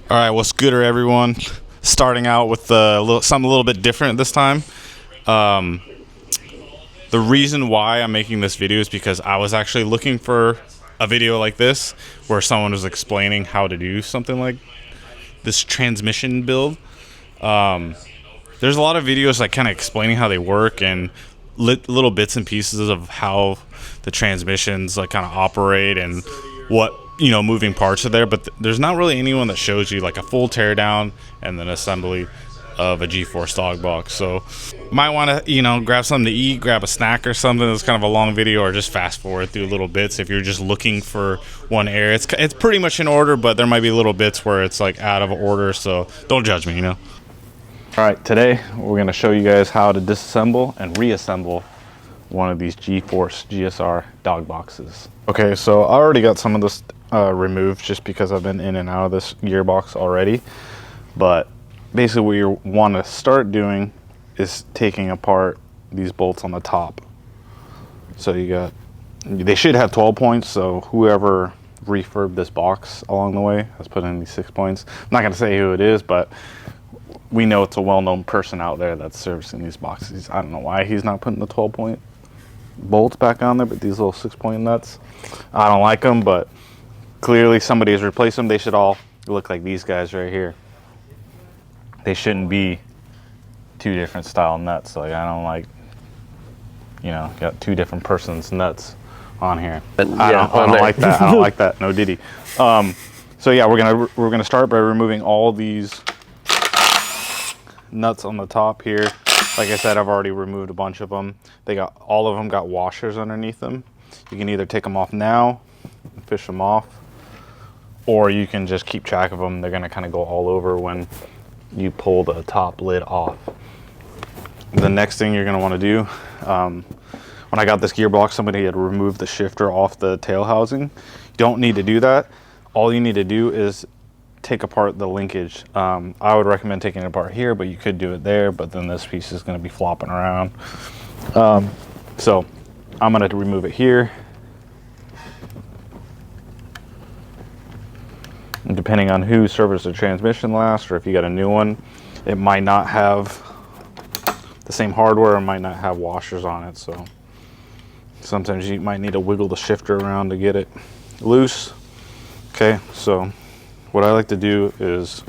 All right, what's gooder, everyone? Starting out with something a little bit different this time. The reason why I'm making this video is because I was actually looking for a video like this where someone was explaining how to do something like this transmission build. There's a lot of videos like kind of explaining how they work and little bits and pieces of how the transmissions like kind of operate and what moving parts are there, but there's not really anyone that shows you like a full teardown and then assembly of a G-Force dog box. So might want to grab something to eat, grab a snack or something. It's kind of a long video, or just fast forward through little bits if you're just looking for one area. It's pretty much in order, but there might be little bits where it's like out of order, so don't judge me. All right, today we're going to show you guys how to disassemble and reassemble one of these G-Force GSR dog boxes. Okay, so I already got some of this removed just because I've been in and out of this gearbox already. But basically what you want to start doing is taking apart these bolts on the top. So they should have 12 points, so whoever refurbed this box along the way has put in these 6 points. I'm not going to say who it is, but we know it's a well-known person out there that's servicing these boxes. I don't know why he's not putting the 12-point bolts back on there, but these little 6-point nuts, I don't like them, but clearly somebody has replaced them. They should all look like these guys right here. They shouldn't be two different style nuts. Like, I don't like, got two different persons nuts on here. I don't like that. I don't like that. No diddy. So yeah, we're gonna start by removing all these nuts on the top here. Like I said, I've already removed a bunch of them. All of them got washers underneath them. You can either take them off now and fish them off, or you can just keep track of them. They're gonna kind of go all over when you pull the top lid off. The next thing you're gonna wanna do, when I got this gearbox, somebody had removed the shifter off the tail housing. You don't need to do that. All you need to do is take apart the linkage. I would recommend taking it apart here, but you could do it there, but then this piece is going to be flopping around. So I'm going to remove it here. And depending on who serviced the transmission last, or if you got a new one, it might not have the same hardware, or might not have washers on it. So sometimes you might need to wiggle the shifter around to get it loose. Okay, so what I like to do is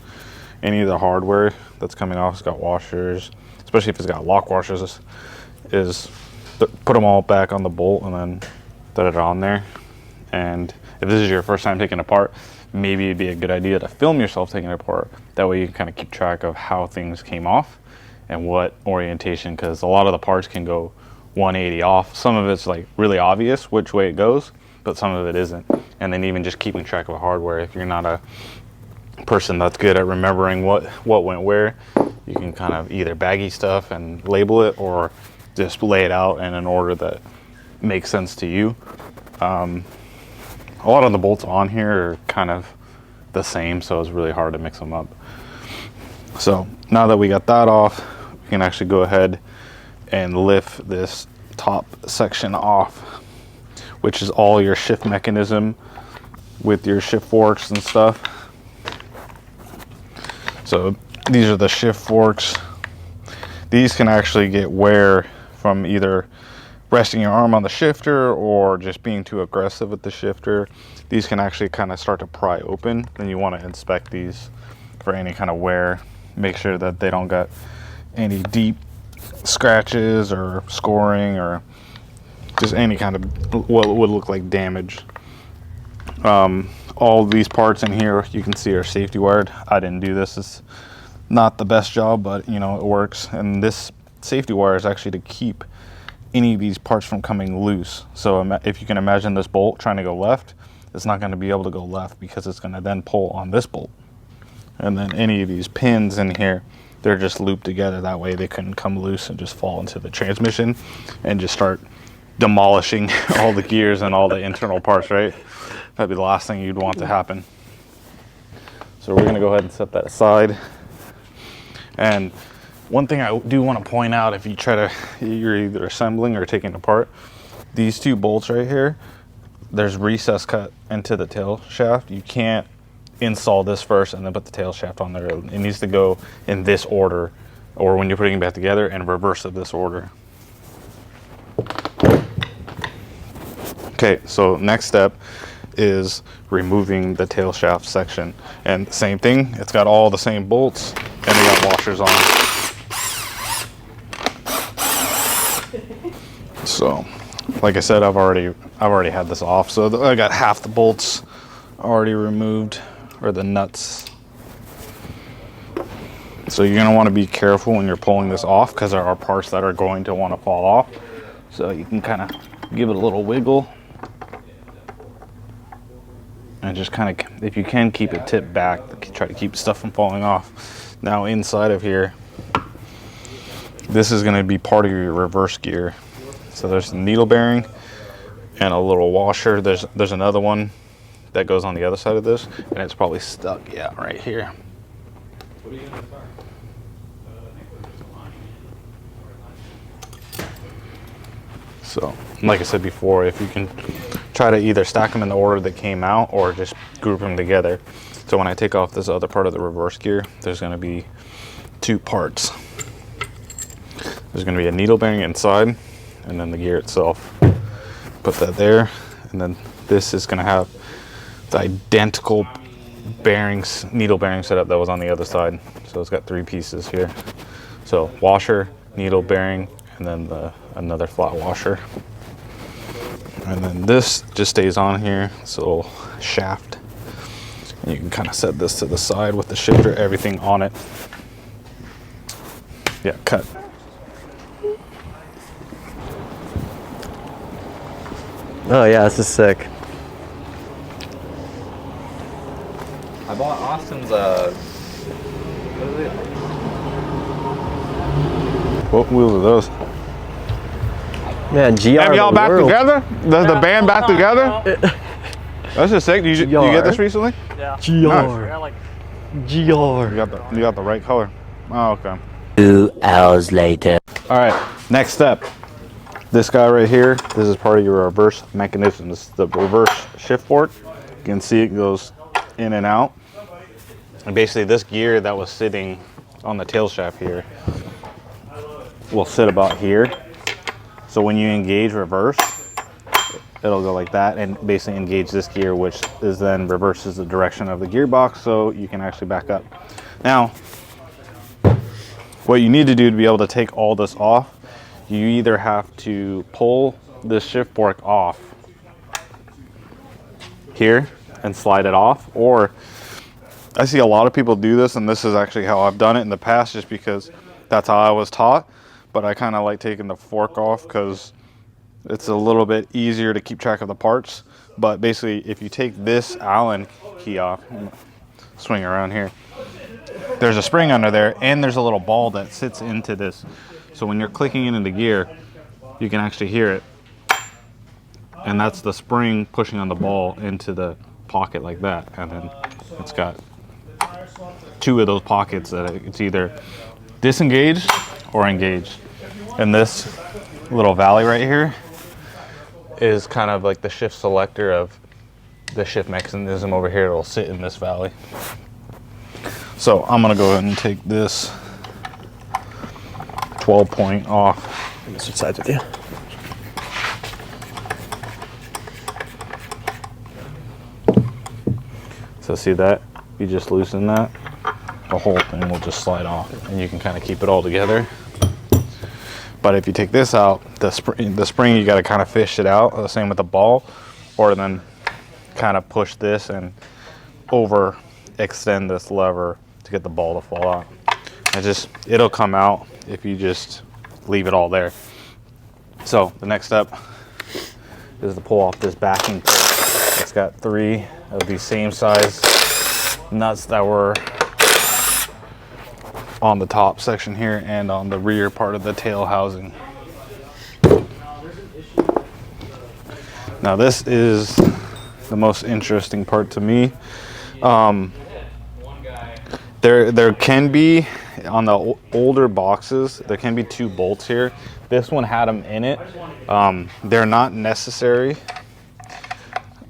any of the hardware that's coming off has got washers, especially if it's got lock washers, is put them all back on the bolt and then put it on there. And if this is your first time taking it apart, maybe it'd be a good idea to film yourself taking it apart. That way you can kind of keep track of how things came off and what orientation, because a lot of the parts can go 180 off. Some of it's like really obvious which way it goes, but some of it isn't. And then even just keeping track of hardware, if you're not a person that's good at remembering what went where, you can kind of either baggy stuff and label it, or just lay it out in an order that makes sense to you. A lot of the bolts on here are kind of the same, so it's really hard to mix them up. So now that we got that off, we can actually go ahead and lift this top section off, which is all your shift mechanism with your shift forks and stuff. So these are the shift forks. These can actually get wear from either resting your arm on the shifter or just being too aggressive with the shifter. These can actually kind of start to pry open. Then you want to inspect these for any kind of wear. Make sure that they don't got any deep scratches or scoring or just any kind of what would look like damage. All these parts in here you can see are safety wired. I didn't do this. It's not the best job, but it works. And this safety wire is actually to keep any of these parts from coming loose. So if you can imagine this bolt trying to go left, it's not going to be able to go left because it's going to then pull on this bolt. And then any of these pins in here, they're just looped together. That way they couldn't come loose and just fall into the transmission and just start demolishing all the gears and all the internal parts, right? That'd be the last thing you'd want to happen. So we're gonna go ahead and set that aside. And one thing I do want to point out, if you're either assembling or taking apart, these two bolts right here, there's recess cut into the tail shaft. You can't install this first and then put the tail shaft on there. It needs to go in this order, or when you're putting it back together, in reverse of this order. Okay, so next step is removing the tail shaft section, and same thing, it's got all the same bolts and they got washers on. So like I said, I've already had this off, so I got half the bolts already removed, or the nuts. So you're going to want to be careful when you're pulling this off, because there are parts that are going to want to fall off. So you can kind of give it a little wiggle and just kind of, if you can, keep it tipped back, try to keep stuff from falling off. Now inside of here, this is going to be part of your reverse gear. So there's the needle bearing and a little washer. There's another one that goes on the other side of this, and it's probably stuck, yeah, right here. So like I said before, if you can try to either stack them in the order that came out or just group them together. So when I take off this other part of the reverse gear, there's going to be two parts. There's going to be a needle bearing inside, and then the gear itself. Put that there, and then this is going to have the identical bearings, needle bearing setup that was on the other side. So it's got three pieces here. So washer, needle bearing, and then another flat washer. And then this just stays on here, this little shaft. And you can kind of set this to the side with the shifter, everything on it. Yeah, cut. Oh yeah, this is sick. I bought Austin's, what is it? What wheels are those? Man, GR. Have y'all back together? The band back together? That's just sick. You get this recently? Yeah. GR. Yeah, like GR. You got the right color. Oh, okay. 2 hours later. All right, next step. This guy right here, this is part of your reverse mechanism. This is the reverse shift fork. You can see it goes in and out. And basically this gear that was sitting on the tail shaft here will sit about here. So when you engage reverse, it'll go like that and basically engage this gear, which is then reverses the direction of the gearbox, so you can actually back up. Now, what you need to do to be able to take all this off, you either have to pull this shift fork off here and slide it off, or I see a lot of people do this, and this is actually how I've done it in the past just because that's how I was taught. But I kind of like taking the fork off because it's a little bit easier to keep track of the parts. But basically, if you take this Allen key off, swing around here, there's a spring under there, and there's a little ball that sits into this. So when you're clicking it into gear, you can actually hear it. And that's the spring pushing on the ball into the pocket like that. And then it's got two of those pockets that it's either disengaged or engaged. And this little valley right here is kind of like the shift selector of the shift mechanism over here. It'll sit in this valley. So I'm gonna go ahead and take this 12 point off. I'm gonna switch sides with you. So see that? You just loosen that, the whole thing will just slide off, and you can kind of keep it all together. But if you take this out, the spring you got to kind of fish it out. The same with the ball, or then kind of push this and over extend this lever to get the ball to fall out. And it'll come out if you just leave it all there. So the next step is to pull off this backing plate. It's got 3 of these same size nuts that were on the top section here and on the rear part of the tail housing. Now this is the most interesting part to me. There can be, on the older boxes, there can be 2 bolts here. This one had them in it. They're not necessary.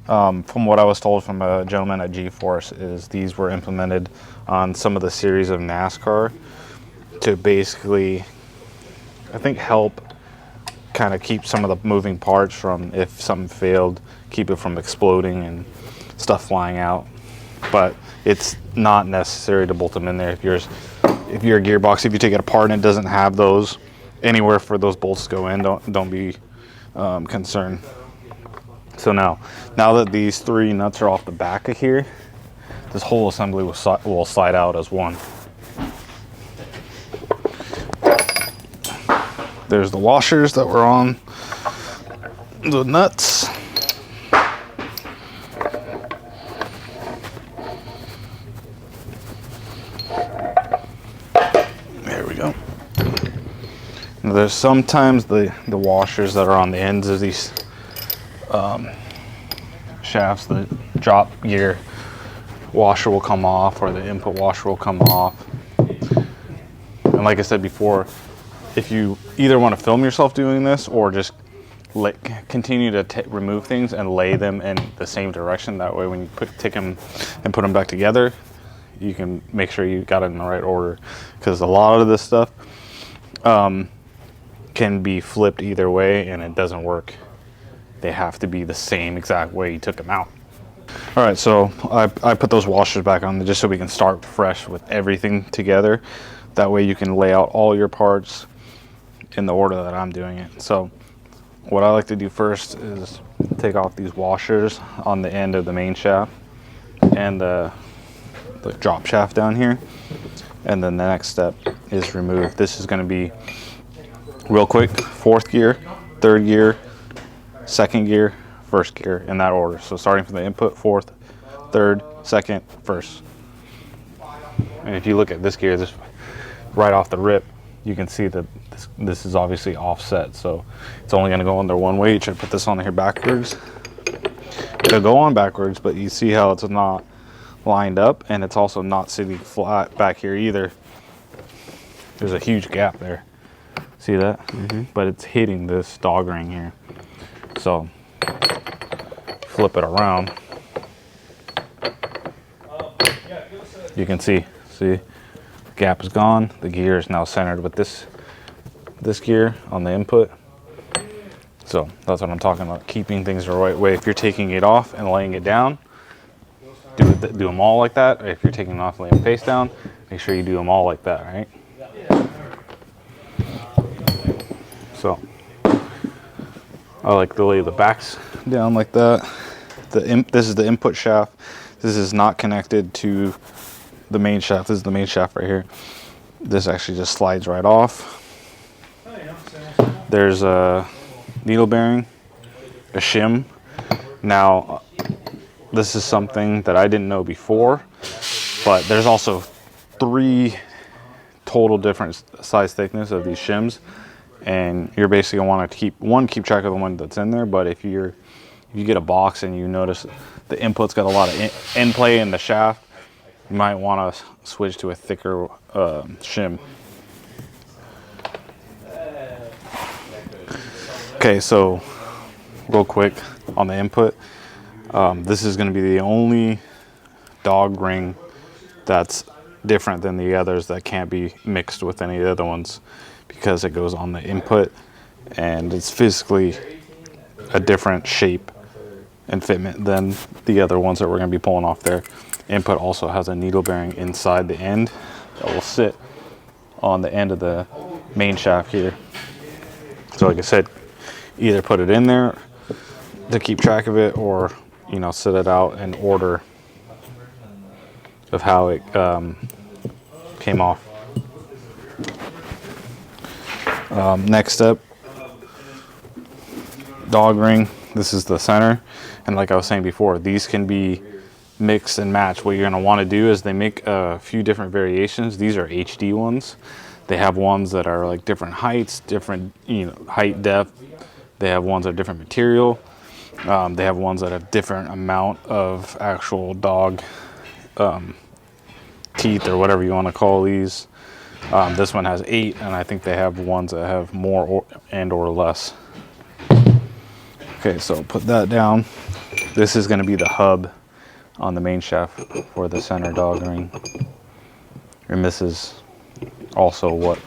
from what I was told from a gentleman at G-Force, is these were implemented on some of the series of NASCAR to basically, I think, help kind of keep some of the moving parts from, if something failed, keep it from exploding and stuff flying out. But it's not necessary to bolt them in there. If your gearbox, if you take it apart and it doesn't have those anywhere for those bolts to go in, don't be concerned. So now that these 3 nuts are off the back of here, this whole assembly will slide out as one. There's the washers that were on the nuts. There we go. Now there's sometimes the washers that are on the ends of these shafts, the drop gear washer will come off, or the input washer will come off. And like I said before, if you either want to film yourself doing this or just continue to remove things and lay them in the same direction, that way when you take them and put them back together, you can make sure you got it in the right order, because a lot of this stuff can be flipped either way and it doesn't work. They have to be the same exact way you took them out. All right, so I put those washers back on just so we can start fresh with everything together. That way you can lay out all your parts in the order that I'm doing it. So what I like to do first is take off these washers on the end of the main shaft and the drop shaft down here. And then the next step is remove. This is going to be real quick: 4th gear, 3rd gear, 2nd gear, 1st gear, in that order. So starting from the input, 4th, 3rd, 2nd, 1st. And if you look at this gear, this right off the rip, you can see that this is obviously offset, so it's only going to go on there one way. You should put this on here backwards. It'll go on backwards, but you see how it's not lined up, and it's also not sitting flat back here either. There's a huge gap there. See that? But it's hitting this dog ring here. So flip it around. You can see the gap is gone. The gear is now centered with this gear on the input. So that's what I'm talking about, keeping things the right way. If you're taking it off and laying it down, do them all like that. Or if you're taking it off and laying it face down, make sure you do them all like that, right? So I like to lay the backs down like that. This is the input shaft. This is not connected to the main shaft. This is the main shaft right here. This actually just slides right off. There's a needle bearing, a shim. Now, this is something that I didn't know before, but there's also 3 total different size thickness of these shims, and you're basically gonna want to keep track of the one that's in there. But if you get a box and you notice the input's got a lot of end play in the shaft, you might want to switch to a thicker shim. Okay, so real quick on the input, this is going to be the only dog ring that's different than the others, that can't be mixed with any of the other ones, because it goes on the input and it's physically a different shape and fitment than the other ones that we're going to be pulling off there. Input also has a needle bearing inside the end that will sit on the end of the main shaft here. So like I said, either put it in there to keep track of it, or set it out in order of how it came off. Next up, dog ring. This is the center, and like I was saying before, these can be mix and match. What you're going to want to do is they make a few different variations. These are HD ones. They have ones that are like different heights, different height, depth. They have ones that are different material. They have ones that have different amount of actual dog teeth, or whatever you want to call these. This one has 8, and I think they have ones that have more or less. Okay, so put that down. this is going to be the hub on the main shaft for the center dog ring. And this is also what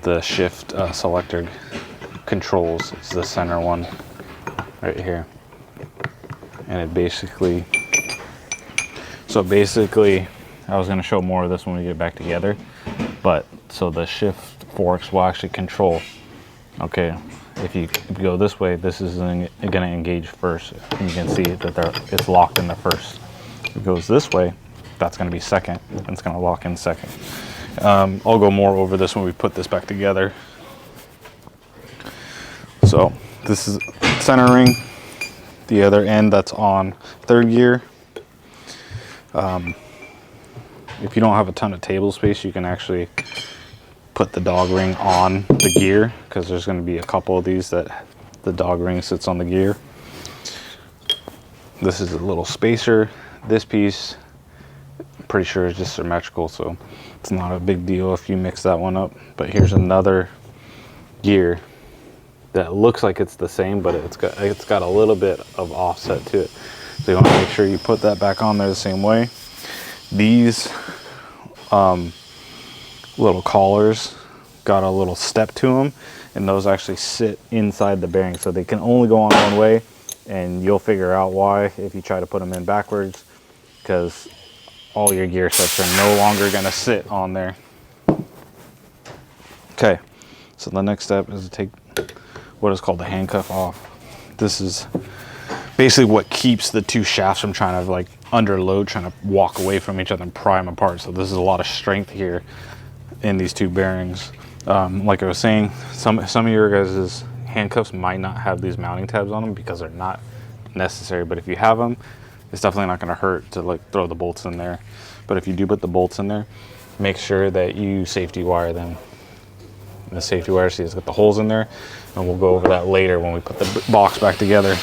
the shift selector controls. It's the center one right here. And it basically, so basically, I was going to show more of this when we get back together, but so the shift forks will actually control, okay, if you go this way, this is going to engage first. You can see that it's locked in the first. If it goes this way, that's going to be second, and it's going to lock in second. I'll go more over this when we put this back together. So this is center ring, the other end that's on third gear. If you don't have a ton of table space, you can actually put the dog ring on the gear, because there's going to be a couple of these that the dog ring sits on the gear. This is a little spacer. This piece, I'm pretty sure is just symmetrical, so it's not a big deal if you mix that one up. But here's another gear that looks like it's the same, but it's got a little bit of offset to it. So you want to make sure you put that back on there the same way. These little collars got a little step to them, and those actually sit inside the bearing, so they can only go on one way, and you'll figure out why if you try to put them in backwards, because all your gear sets are no longer going to sit on there. Okay, so the next step is to take what is called the handcuff off. This is basically what keeps the two shafts from trying to like under load, trying to walk away from each other and pry them apart. So this is a lot of strength here in these two bearings. Like I was saying, some of your guys' handcuffs might not have these mounting tabs on them because they're not necessary, but if you have them, it's definitely not going to hurt to like throw the bolts in there. But if you do put the bolts in there, make sure that you safety wire them. And the safety wire, see, it's got the holes in there, and we'll go over that later when we put the box back together.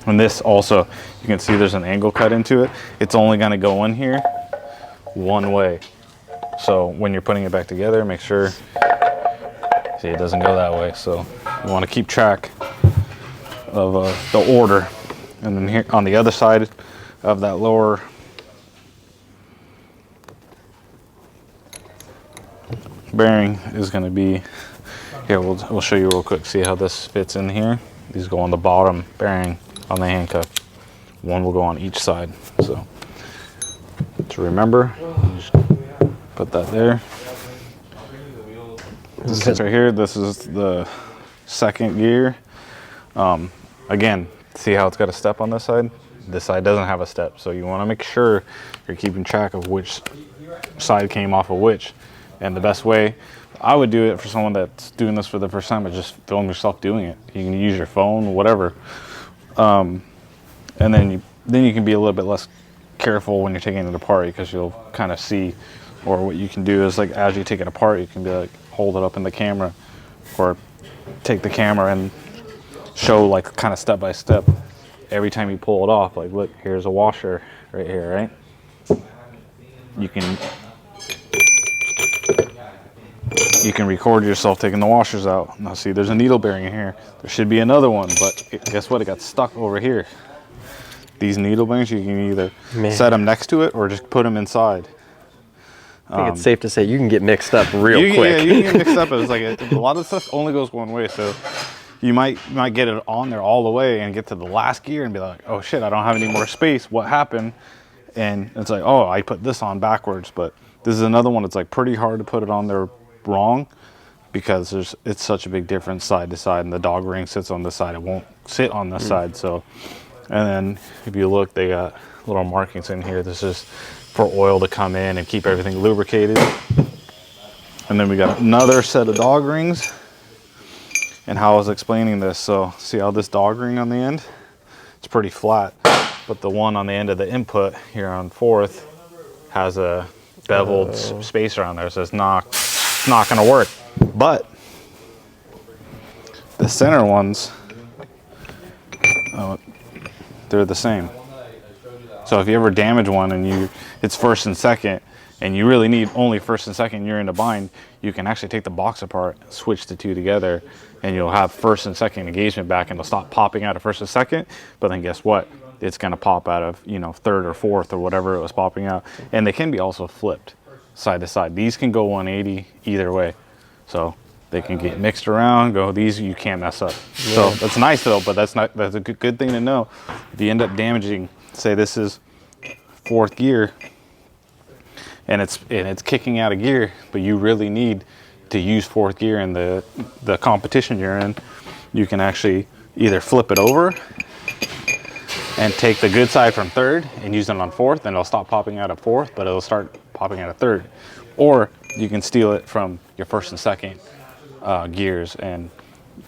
And this also, you can see there's an angle cut into it. It's only going to go in here one way. So when you're putting it back together, make sure, see, it doesn't go that way. So you want to keep track of the order. And then here on the other side of that lower bearing is going to be, here, we'll show you real quick. See how this fits in here? These go on the bottom bearing on the handcuff. One will go on each side. So to remember, just put that there. This is right here. This is the second gear. Again, see how it's got a step on this side? This side doesn't have a step. So you want to make sure you're keeping track of which side came off of which. And the best way I would do it for someone that's doing this for the first time is just film yourself doing it. You can use your phone, whatever. And then you can be a little bit less careful when you're taking it apart, because you'll kind of see, or what you can do is like as you take it apart, you can be like hold it up in the camera, or take the camera and show like kind of step by step every time you pull it off. Like, look, here's a washer right here, right? You can record yourself taking the washers out. Now see, there's a needle bearing in here. There should be another one, but guess what? It got stuck over here. These needle bearings, you can either set them next to it or just put them inside. I think it's safe to say you can get mixed up real quick. Yeah, you can get mixed up. It's like a lot of stuff only goes one way, so you might get it on there all the way and get to the last gear and be like, oh shit, I don't have any more space. What happened? And it's like, oh, I put this on backwards. But this is another one. It's like pretty hard to put it on there wrong, because it's such a big difference side to side, and the dog ring sits on this side, it won't sit on this side. So, and then if you look, they got little markings in here. This is for oil to come in and keep everything lubricated. And then we got another set of dog rings, and how I was explaining this, so see how this dog ring on the end, it's pretty flat, but the one on the end of the input here on fourth has a beveled space around there, so it's not going to work. But the center ones, they're the same. So if you ever damage one and it's first and second, and you really need only first and second, you're in a bind, you can actually take the box apart, switch the two together, and you'll have first and second engagement back, and it'll stop popping out of first and second. But then guess what? It's going to pop out of, you know, third or fourth or whatever it was popping out. And they can be also flipped side to side. These can go 180 either way. So they can get mixed around, go these, you can't mess up. Yeah. So that's nice though, but that's a good thing to know. If you end up damaging, say this is fourth gear and it's kicking out of gear, but you really need to use fourth gear in the competition you're in, you can actually either flip it over and take the good side from third and use it on fourth, and it'll stop popping out of fourth, but it'll start popping out of third. Or you can steal it from your first and second gears, and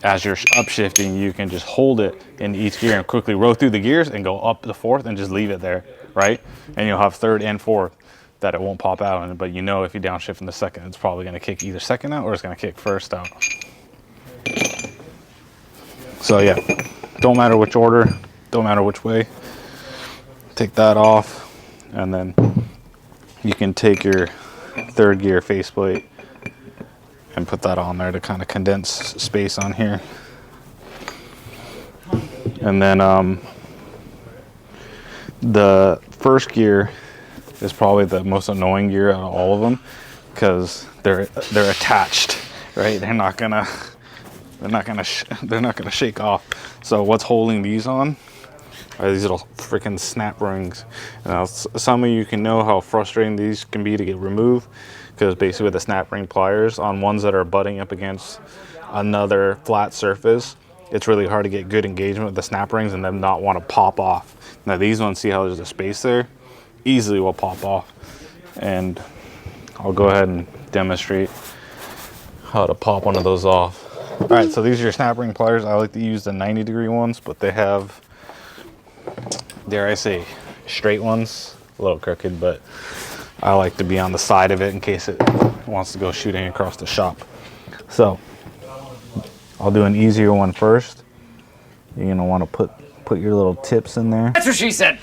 as you're upshifting, you can just hold it in each gear and quickly row through the gears and go up the fourth and just leave it there, right? And you'll have third and fourth that it won't pop out in, but you know if you downshift in the second, it's probably going to kick either second out or it's going to kick first out. So yeah, don't matter which order, don't matter which way. Take that off, and then you can take your third gear faceplate and put that on there to kind of condense space on here. And then the first gear is probably the most annoying gear out of all of them, because they're attached, right? They're not gonna shake off. So what's holding these on are these little freaking snap rings. Now, some of you can know how frustrating these can be to get removed, because basically with the snap ring pliers on ones that are butting up against another flat surface, it's really hard to get good engagement with the snap rings and them not want to pop off. Now these ones, see how there's a space there? Easily will pop off. And I'll go ahead and demonstrate how to pop one of those off. All right, so these are your snap ring pliers. I like to use the 90-degree ones, but they have, dare I say, straight ones. A little crooked, but I like to be on the side of it in case it wants to go shooting across the shop. So I'll do an easier one first. You're gonna want to put your little tips in there. That's what she said.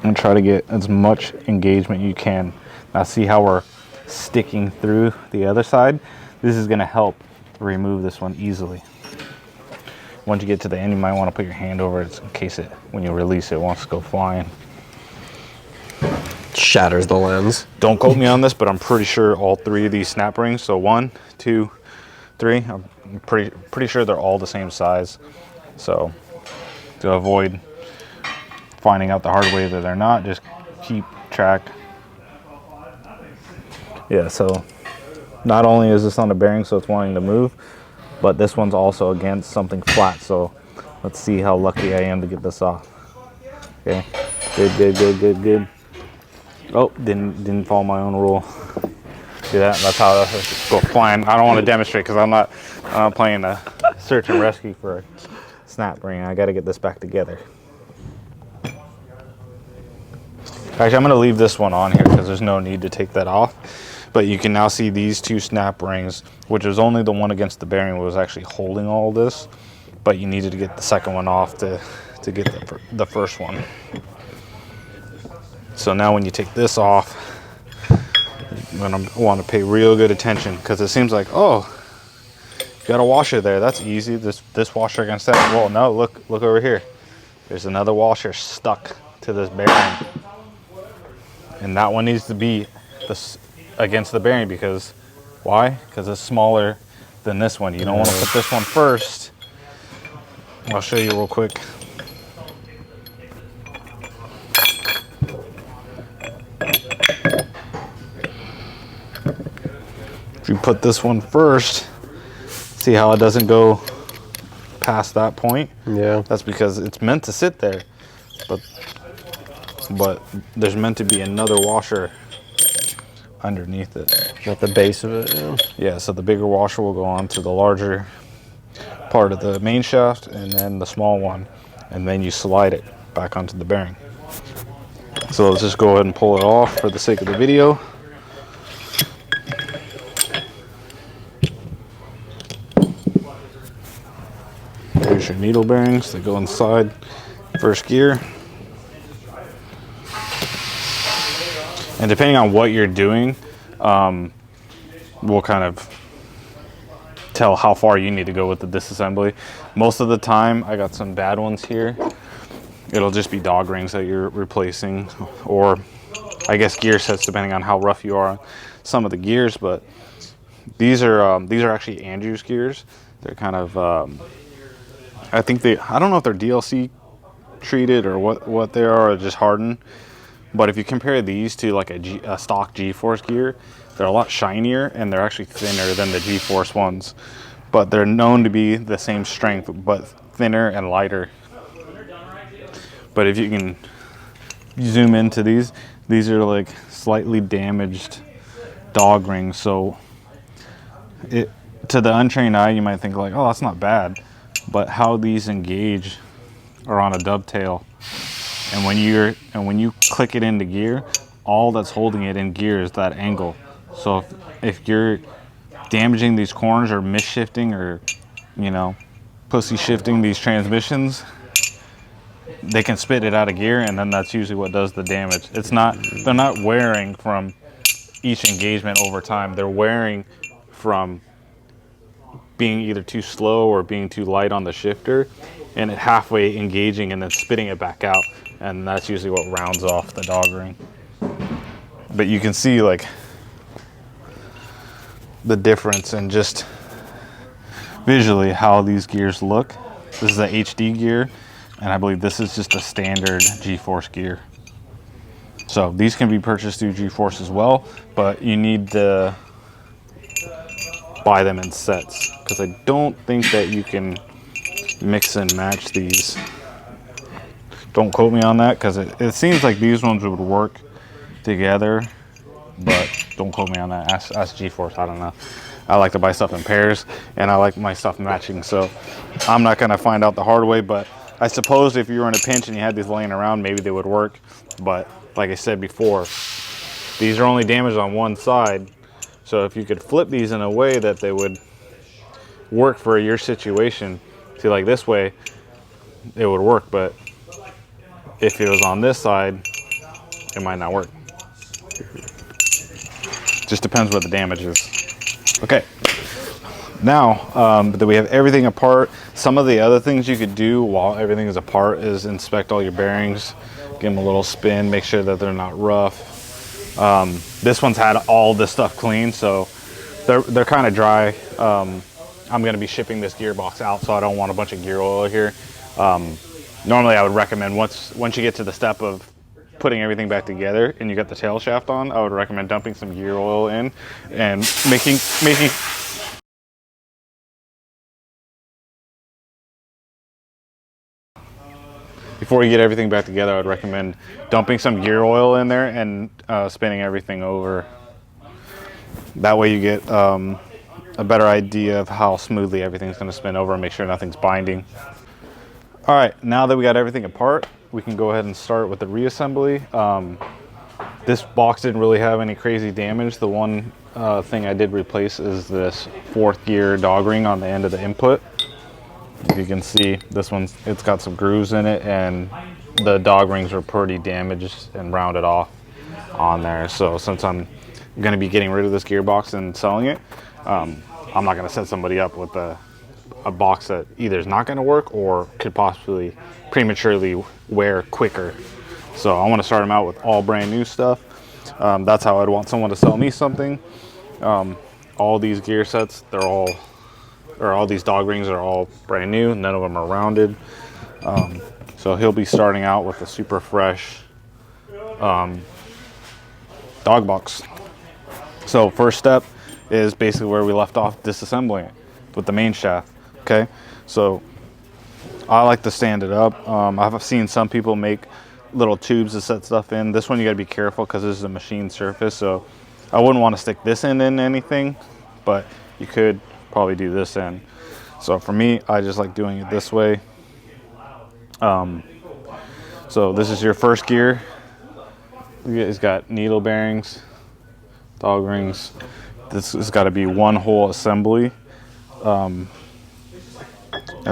And try to get as much engagement you can. Now see how we're sticking through the other side? This is gonna help remove this one easily. Once you get to the end, you might want to put your hand over it in case it, when you release it, wants to go flying. Shatters the lens. Don't quote me on this, but I'm pretty sure all three of these snap rings, so 1, 2, 3, I'm pretty sure they're all the same size. So to avoid finding out the hard way that they're not, just keep track. Yeah, so not only is this on the bearing, so it's wanting to move, but this one's also against something flat. So let's see how lucky I am to get this off. Okay, good. Oh, didn't follow my own rule. See that? That's how that's go flying. I don't want to demonstrate because I'm not playing a search and rescue for a snap ring. I got to get this back together. Actually, I'm going to leave this one on here because there's no need to take that off. But you can now see these two snap rings, which was only the one against the bearing was actually holding all this, but you needed to get the second one off to get the first one. So now when you take this off, you're going to want to pay real good attention, because it seems like, oh, you got a washer there. That's easy. This washer against that. Well, no, look over here. There's another washer stuck to this bearing. And that one needs to be against the bearing, because why? Because it's smaller than this one. You don't want to put this one first. I'll show you real quick. If you put this one first, see how it doesn't go past that point? Yeah. That's because it's meant to sit there, but there's meant to be another washer underneath it. At the base of it, yeah. Yeah, so the bigger washer will go on to the larger part of the main shaft, and then the small one, and then you slide it back onto the bearing. So let's just go ahead and pull it off for the sake of the video. Here's your needle bearings that go inside first gear. And depending on what you're doing, we'll kind of tell how far you need to go with the disassembly. Most of the time, I got some bad ones here. It'll just be dog rings that you're replacing, or I guess gear sets, depending on how rough you are on some of the gears. But these are actually Andrew's gears. They're kind of I don't know if they're DLC treated or what they are, or just hardened. But if you compare these to like a stock G-Force gear, they're a lot shinier and they're actually thinner than the G-Force ones. But they're known to be the same strength, but thinner and lighter. But if you can zoom into these are like slightly damaged dog rings. So to the untrained eye, you might think like, oh, that's not bad. But how these engage are on a dovetail. And when you click it into gear, all that's holding it in gear is that angle. So if you're damaging these corners or misshifting or, you know, pussy shifting these transmissions, they can spit it out of gear, and then that's usually what does the damage. They're not wearing from each engagement over time. They're wearing from being either too slow or being too light on the shifter, and it halfway engaging and then spitting it back out. And that's usually what rounds off the dog ring. But you can see like the difference and just visually how these gears look. This is the HD gear, and I believe this is just a standard G-Force gear. So these can be purchased through G-Force as well, but you need to buy them in sets, because I don't think that you can mix and match these. Don't quote me on that, because it seems like these ones would work together, but don't quote me on that. Ask G-Force, I don't know. I like to buy stuff in pairs, and I like my stuff matching, so I'm not going to find out the hard way. But I suppose if you were in a pinch and you had these laying around, maybe they would work. But like I said before, these are only damaged on one side, so if you could flip these in a way that they would work for your situation, see, like this way, it would work. But if it was on this side, it might not work. Just depends what the damage is. Okay, now that we have everything apart, some of the other things you could do while everything is apart is inspect all your bearings, give them a little spin, make sure that they're not rough. This one's had all this stuff clean, so they're kind of dry. I'm going to be shipping this gearbox out, so I don't want a bunch of gear oil here. Normally I would recommend once you get to the step of putting everything back together and you got the tail shaft on, I would recommend dumping some gear oil in and making before you get everything back together, I would recommend dumping some gear oil in there and spinning everything over. That way you get a better idea of how smoothly everything's going to spin over and make sure nothing's binding. All right, now that we got everything apart, we can go ahead and start with the reassembly. This box didn't really have any crazy damage. The one thing I did replace is this 4th gear dog ring on the end of the input. As you can see, this one's, it's got some grooves in it, and the dog rings were pretty damaged and rounded off on there. So since I'm going to be getting rid of this gearbox and selling it, I'm not going to set somebody up with a box that either is not going to work or could possibly prematurely wear quicker. So I want to start them out with all brand new stuff. That's how I'd want someone to sell me something. All these gear sets, all these dog rings are all brand new. None of them are rounded. So he'll be starting out with a super fresh dog box. So first step is basically where we left off, disassembling it with the main shaft. Okay, so I like to stand it up. I've seen some people make little tubes to set stuff in. This one you gotta be careful because this is a machine surface, so I wouldn't want to stick this in anything, but you could probably do this in. So for me, I just like doing it this way. So this is your first gear. It's got needle bearings, dog rings. This has got to be one whole assembly. And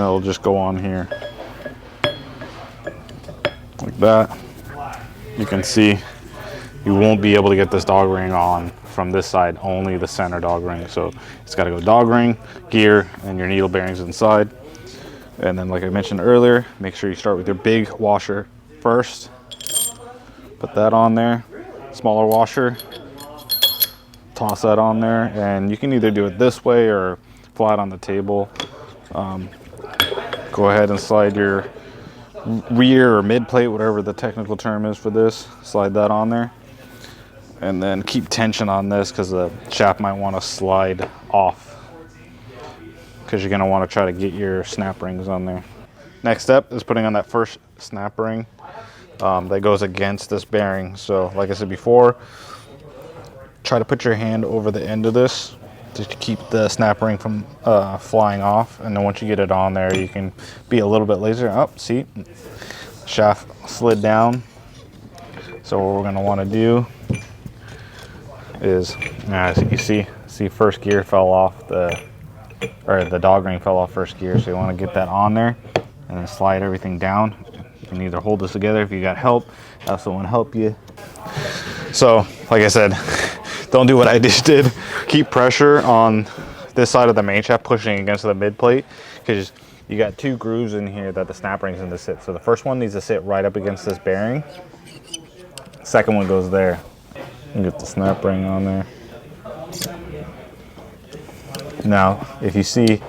it'll just go on here like that. You can see you won't be able to get this dog ring on from this side, only the center dog ring. So it's got to go dog ring, gear, and your needle bearings inside. And then, like I mentioned earlier, make sure you start with your big washer first. Put that on there. Smaller washer, toss that on there, and you can either do it this way or flat on the table. Go ahead and slide your rear or mid plate, whatever the technical term is for this, slide that on there, and then keep tension on this because the shaft might want to slide off, because you're going to want to try to get your snap rings on there. Next step is putting on that first snap ring that goes against this bearing. So like I said before, try to put your hand over the end of this to keep the snap ring from flying off. And then once you get it on there, you can be a little bit laser. Oh, see, shaft slid down. So what we're going to want to do is, you see first gear fell off, the dog ring fell off first gear. So you want to get that on there and then slide everything down. You can either hold this together if you got help, have someone help you. So like I said, don't do what I just did. Keep pressure on this side of the main shaft, pushing against the mid plate, because you got two grooves in here that the snap ring's in to sit. So the first one needs to sit right up against this bearing. Second one goes there. You get the snap ring on there. Now, if you see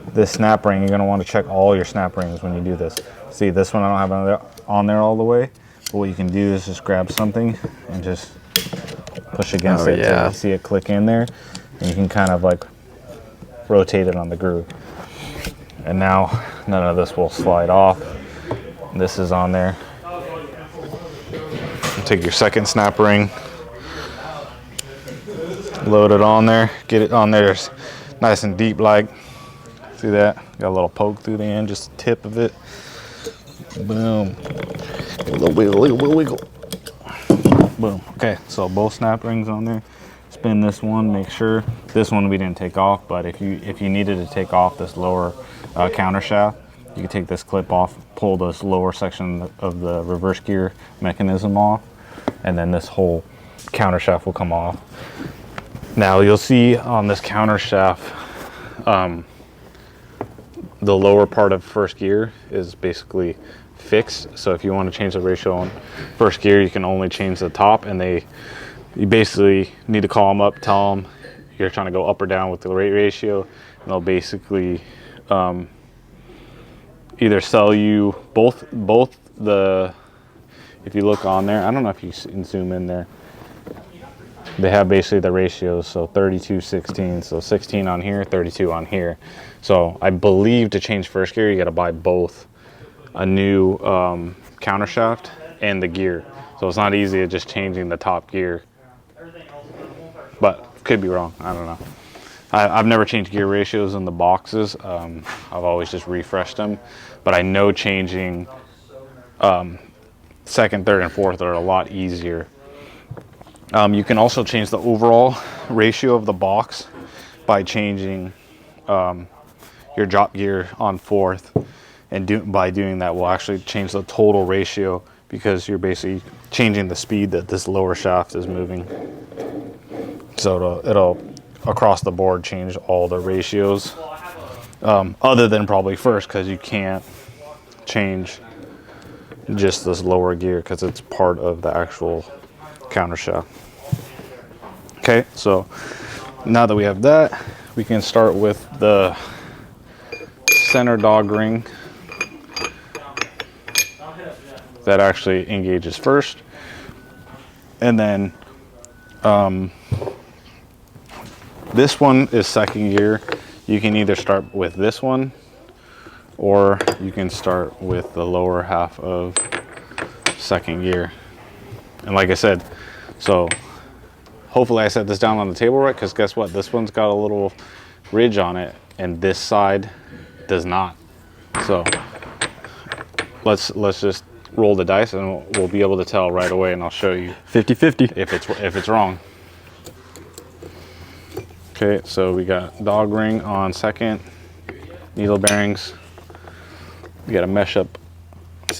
this snap ring, you're going to want to check all your snap rings when you do this. See, this one I don't have on there all the way. But what you can do is just grab something and just push against it till you see it click in there. And you can kind of like rotate it on the groove. And now none of this will slide off. This is on there. Take your second snap ring, load it on there, get it on there nice and deep like. See that? Got a little poke through the end, just the tip of it. Boom. A little wiggle, wiggle, wiggle. Boom. Okay, so both snap rings on there. Spin this one, make sure. This one we didn't take off, but if you needed to take off this lower counter shaft, you can take this clip off, pull this lower section of the reverse gear mechanism off, and then this whole counter shaft will come off. Now you'll see on this counter shaft, the lower part of first gear is basically fixed. So if you want to change the ratio on first gear, you can only change the top, and you basically need to call them up, tell them you're trying to go up or down with the rate ratio, and they'll basically either sell you both the, if you look on there, I don't know if you can zoom in there, they have basically the ratios, so 32, 16, so 16 on here, 32 on here. So I believe to change first gear, you got to buy both a new counter shaft and the gear. So it's not easy at just changing the top gear, but could be wrong, I don't know. I've never changed gear ratios in the boxes. I've always just refreshed them, but I know changing second, third, and fourth are a lot easier. You can also change the overall ratio of the box by changing your drop gear on fourth, and by doing that will actually change the total ratio, because you're basically changing the speed that this lower shaft is moving. So it'll across the board change all the ratios, other than probably first, because you can't change just this lower gear because it's part of the actual counter shaft. Okay, so now that we have that, we can start with the center dog ring that actually engages first, and then this one is second gear. You can either start with this one, or you can start with the lower half of second gear. And like I said, so hopefully I set this down on the table right, because guess what? This one's got a little ridge on it, and this side does not. So let's just roll the dice, and we'll be able to tell right away, and I'll show you 50-50 if it's wrong. Okay, so we got dog ring on second, needle bearings. We got to mesh up.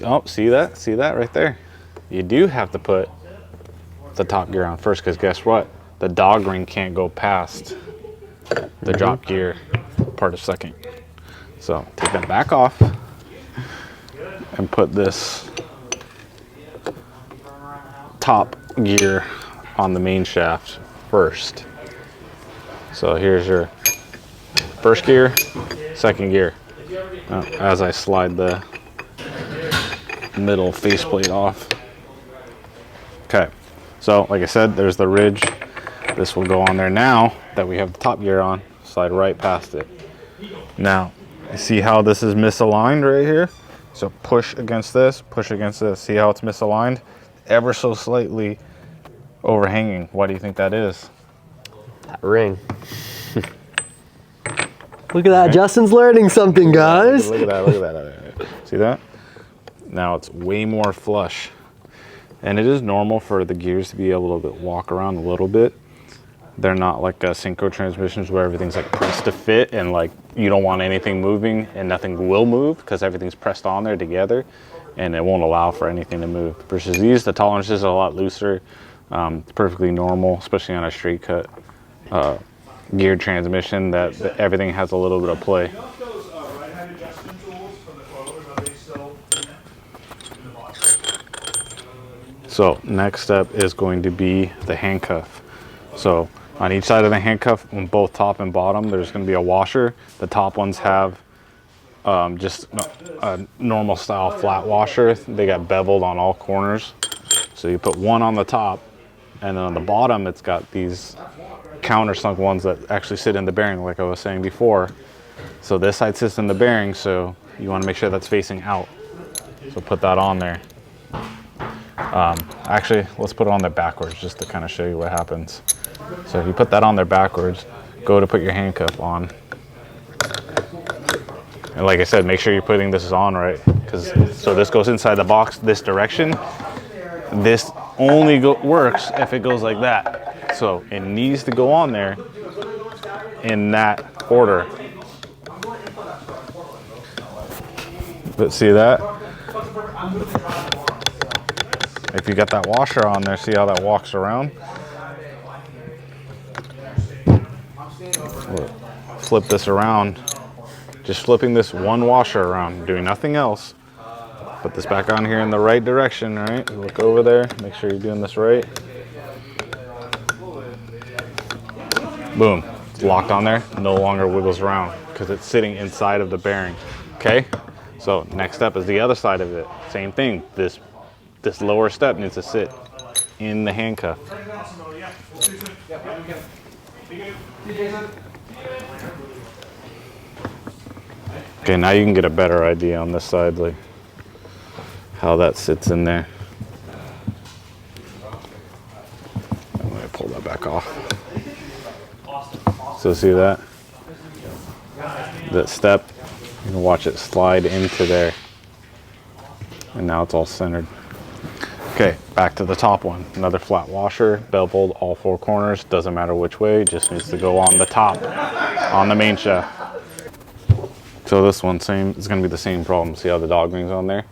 Oh, see that right there? You do have to put the top gear on first, because guess what? The dog ring can't go past the drop gear part of second. So take that back off and put this top gear on the main shaft first. So here's your first gear, second gear. As I slide the middle faceplate off. Okay, so like I said, there's the ridge. This will go on there now that we have the top gear on. Slide right past it. Now, you see how this is misaligned right here? So push against this, push against this. See how it's misaligned? Ever so slightly overhanging. What do you think that is? That ring. Look at that, okay. Justin's learning something, guys. Look at that, look at that. See that? Now it's way more flush. And it is normal for the gears to be able to walk around a little bit. They're not like synchro transmissions where everything's like pressed to fit and like you don't want anything moving and nothing will move because everything's pressed on there together and it won't allow for anything to move. Versus these, the tolerances are a lot looser. It's perfectly normal, especially on a straight cut geared transmission, that everything has a little bit of play. So next step is going to be the handcuff. So on each side of the handcuff, on both top and bottom, there's going to be a washer. The top ones have just a normal style flat washer. They got beveled on all corners. So you put one on the top, and then on the bottom, it's got these countersunk ones that actually sit in the bearing, like I was saying before. So this side sits in the bearing, so you want to make sure that's facing out. So put that on there. Actually, let's put it on there backwards just to kind of show you what happens. So if you put that on there backwards, go to put your handcuff on. And like I said, make sure you're putting this on right, so this goes inside the box this direction. This only works if it goes like that. So it needs to go on there in that order. But see that? If you got that washer on there, see how that walks around? Flip this around. Just flipping this one washer around, doing nothing else. Put this back on here in the right direction, right? Look over there, make sure you're doing this right. Boom, it's locked on there, no longer wiggles around because it's sitting inside of the bearing, okay? So next step is the other side of it. Same thing, this lower step needs to sit in the handcuff. Okay, now you can get a better idea on this side, like how that sits in there. I'm gonna pull that back off. So see that? That step, you can watch it slide into there. And now it's all centered. Okay, back to the top one. Another flat washer, beveled all four corners. Doesn't matter which way, just needs to go on the top, on the main shaft. So this one, it's gonna be the same problem. See how the dog ring's on there?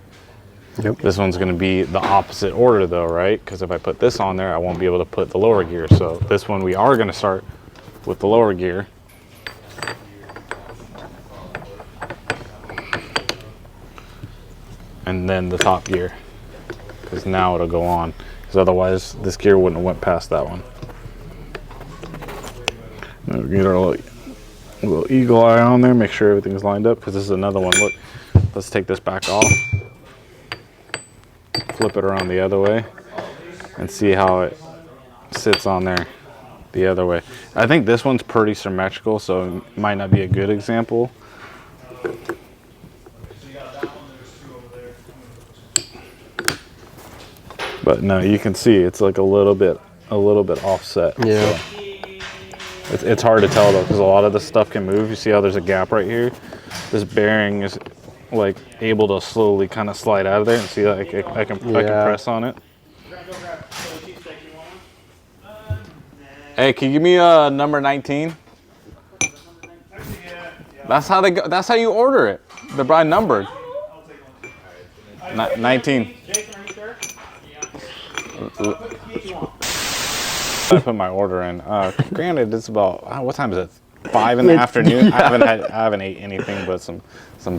Yep. This one's gonna be the opposite order though, right? Because if I put this on there, I won't be able to put the lower gear. So this one, we are gonna start with the lower gear. And then the top gear. Because now it'll go on. Because otherwise, this gear wouldn't have went past that one. Now we get our little eagle eye on there, make sure everything's lined up, because this is another one. Look, let's take this back off, flip it around the other way, and see how it sits on there the other way. I think this one's pretty symmetrical, so it might not be a good example. But no, you can see it's like a little bit offset. Yeah. So. It's hard to tell though, because a lot of this stuff can move. You see how there's a gap right here? This bearing is like able to slowly kind of slide out of there, and see like I can press on it. Hey, can you give me number 19? That's how they go. That's how you order it. They're by numbered. 19. I put my order in. Granted, it's about what time is it? 5 in the afternoon. I haven't ate anything but some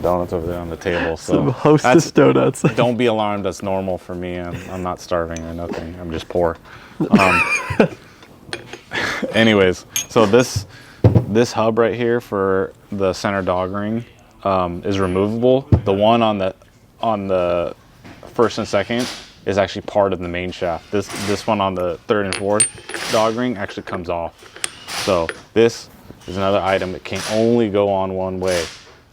donuts over there on the table. So some Hostess donuts. Don't be alarmed. That's normal for me. I'm not starving or nothing. I'm just poor. Anyways, so this hub right here for the center dog ring is removable. The one on the first and second is actually part of the main shaft. This one on the third and fourth dog ring actually comes off. So this is another item that can only go on one way.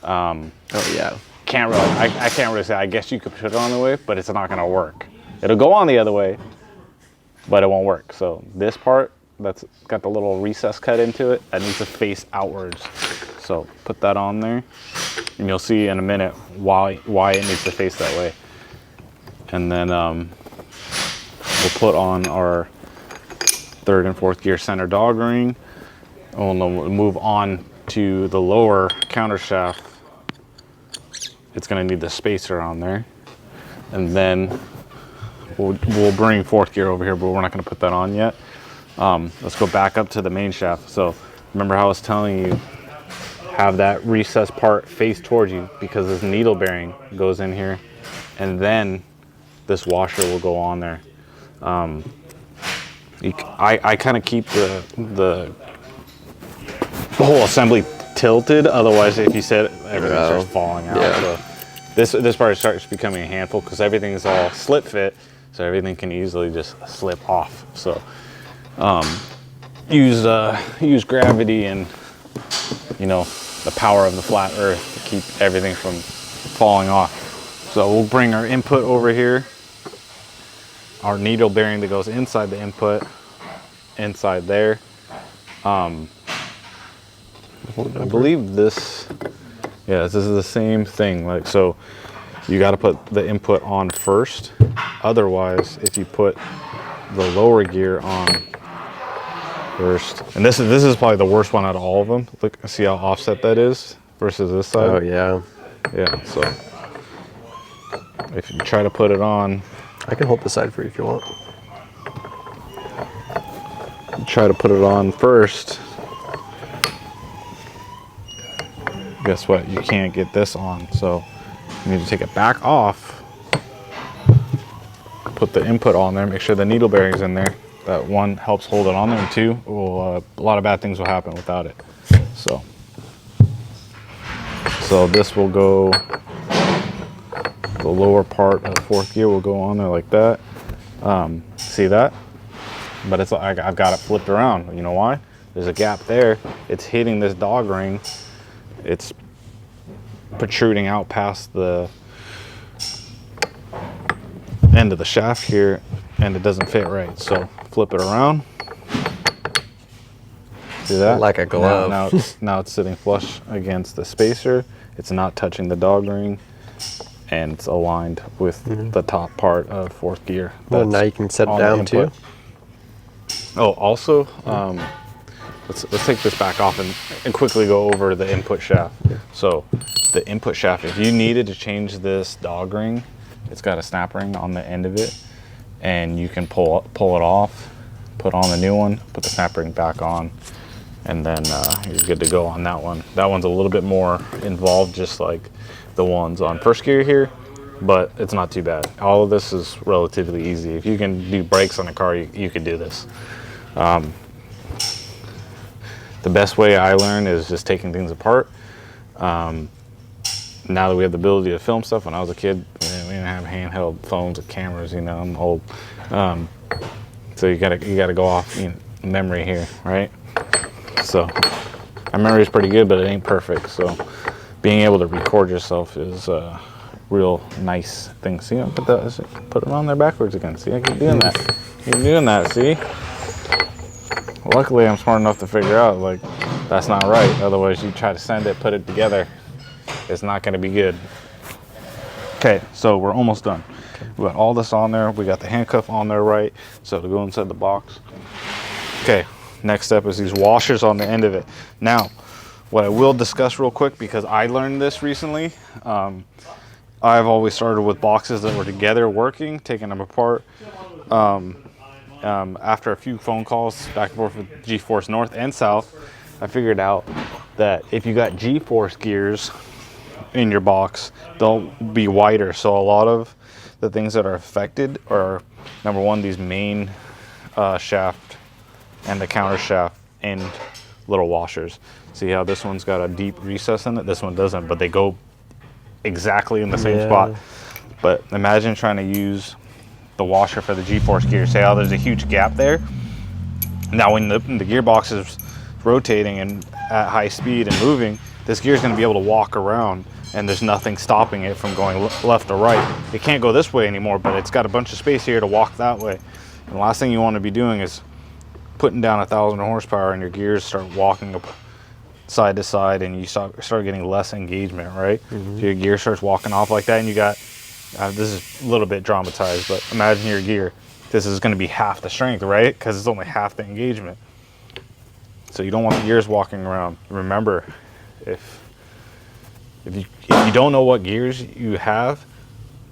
Oh yeah. I can't really say. I guess you could put it on the way, but it's not gonna work. It'll go on the other way, but it won't work. So this part that's got the little recess cut into it, that needs to face outwards. So put that on there, and you'll see in a minute why it needs to face that way. And then we'll put on our third and fourth gear center dog ring. We'll move on to the lower counter shaft. It's gonna need the spacer on there. And then we'll bring fourth gear over here, but we're not gonna put that on yet. Let's go back up to the main shaft. So remember how I was telling you, have that recessed part face towards you, because this needle bearing goes in here, and then this washer will go on there. I kind of keep the whole assembly tilted, otherwise if you set it, everything starts falling out. Yeah. So this part starts becoming a handful because everything is all slip fit, so everything can easily just slip off. So use gravity and the power of the flat earth to keep everything from falling off. So we'll bring our input over here, our needle bearing that goes inside the input, inside there. I believe this is the same thing. Like, so you got to put the input on first. Otherwise, if you put the lower gear on first, and this is probably the worst one out of all of them. Look, see how offset that is versus this side. Oh yeah. Yeah. So if you try to put it on, I can hold the side for you if you want. Try to put it on first. Guess what? You can't get this on, so you need to take it back off. Put the input on there. Make sure the needle bearing's in there. That one helps hold it on there, and two, a lot of bad things will happen without it. So this will go. The lower part of the fourth gear will go on there like that. See that? But it's like I've got it flipped around. You know why? There's a gap there. It's hitting this dog ring. It's protruding out past the end of the shaft here, and it doesn't fit right. So flip it around. See that? Like a glove. Now it's sitting flush against the spacer. It's not touching the dog ring, and it's aligned with the top part of fourth gear. Well, now you can set it down too. Oh, also, let's take this back off and quickly go over the input shaft. Yeah. So the input shaft, if you needed to change this dog ring, it's got a snap ring on the end of it, and you can pull it off, put on the new one, put the snap ring back on, and then you're good to go on that one. That one's a little bit more involved, just like the ones on first gear here, but it's not too bad. All of this is relatively easy. If you can do brakes on a car, you could do this. The best way I learned is just taking things apart. Now that we have the ability to film stuff, when I was a kid, we didn't have handheld phones with cameras. I'm old, so you gotta go off memory here, right? So our memory is pretty good, but it ain't perfect. So being able to record yourself is a real nice thing. See, put it on there backwards again. See, I keep doing that. Keep doing that. See. Luckily, I'm smart enough to figure out, like, that's not right. Otherwise, you try to send it, put it together, it's not going to be good. Okay, so we're almost done. We got all this on there. We got the handcuff on there right, so to go inside the box. Okay, next step is these washers on the end of it. Now, what I will discuss real quick, because I learned this recently, I've always started with boxes that were together working, taking them apart. after a few phone calls back and forth with G-Force North and South, I figured out that if you got G-Force gears in your box, they'll be wider. So a lot of the things that are affected are, number one, these main shaft and the counter shaft and little washers. See how this one's got a deep recess in it? This one doesn't, but they go exactly in the same spot. But imagine trying to use the washer for the G-Force gear. Say how there's a huge gap there. Now when the gearbox is rotating and at high speed and moving, this gear is going to be able to walk around, and there's nothing stopping it from going left or right. It can't go this way anymore, but it's got a bunch of space here to walk that way. And the last thing you want to be doing is putting down 1,000 horsepower and your gears start walking up side to side, and you start getting less engagement, right? So your gear starts walking off like that, and you got, this is a little bit dramatized, but imagine your gear. This is going to be half the strength, right? Because it's only half the engagement. So you don't want the gears walking around. Remember, if you don't know what gears you have,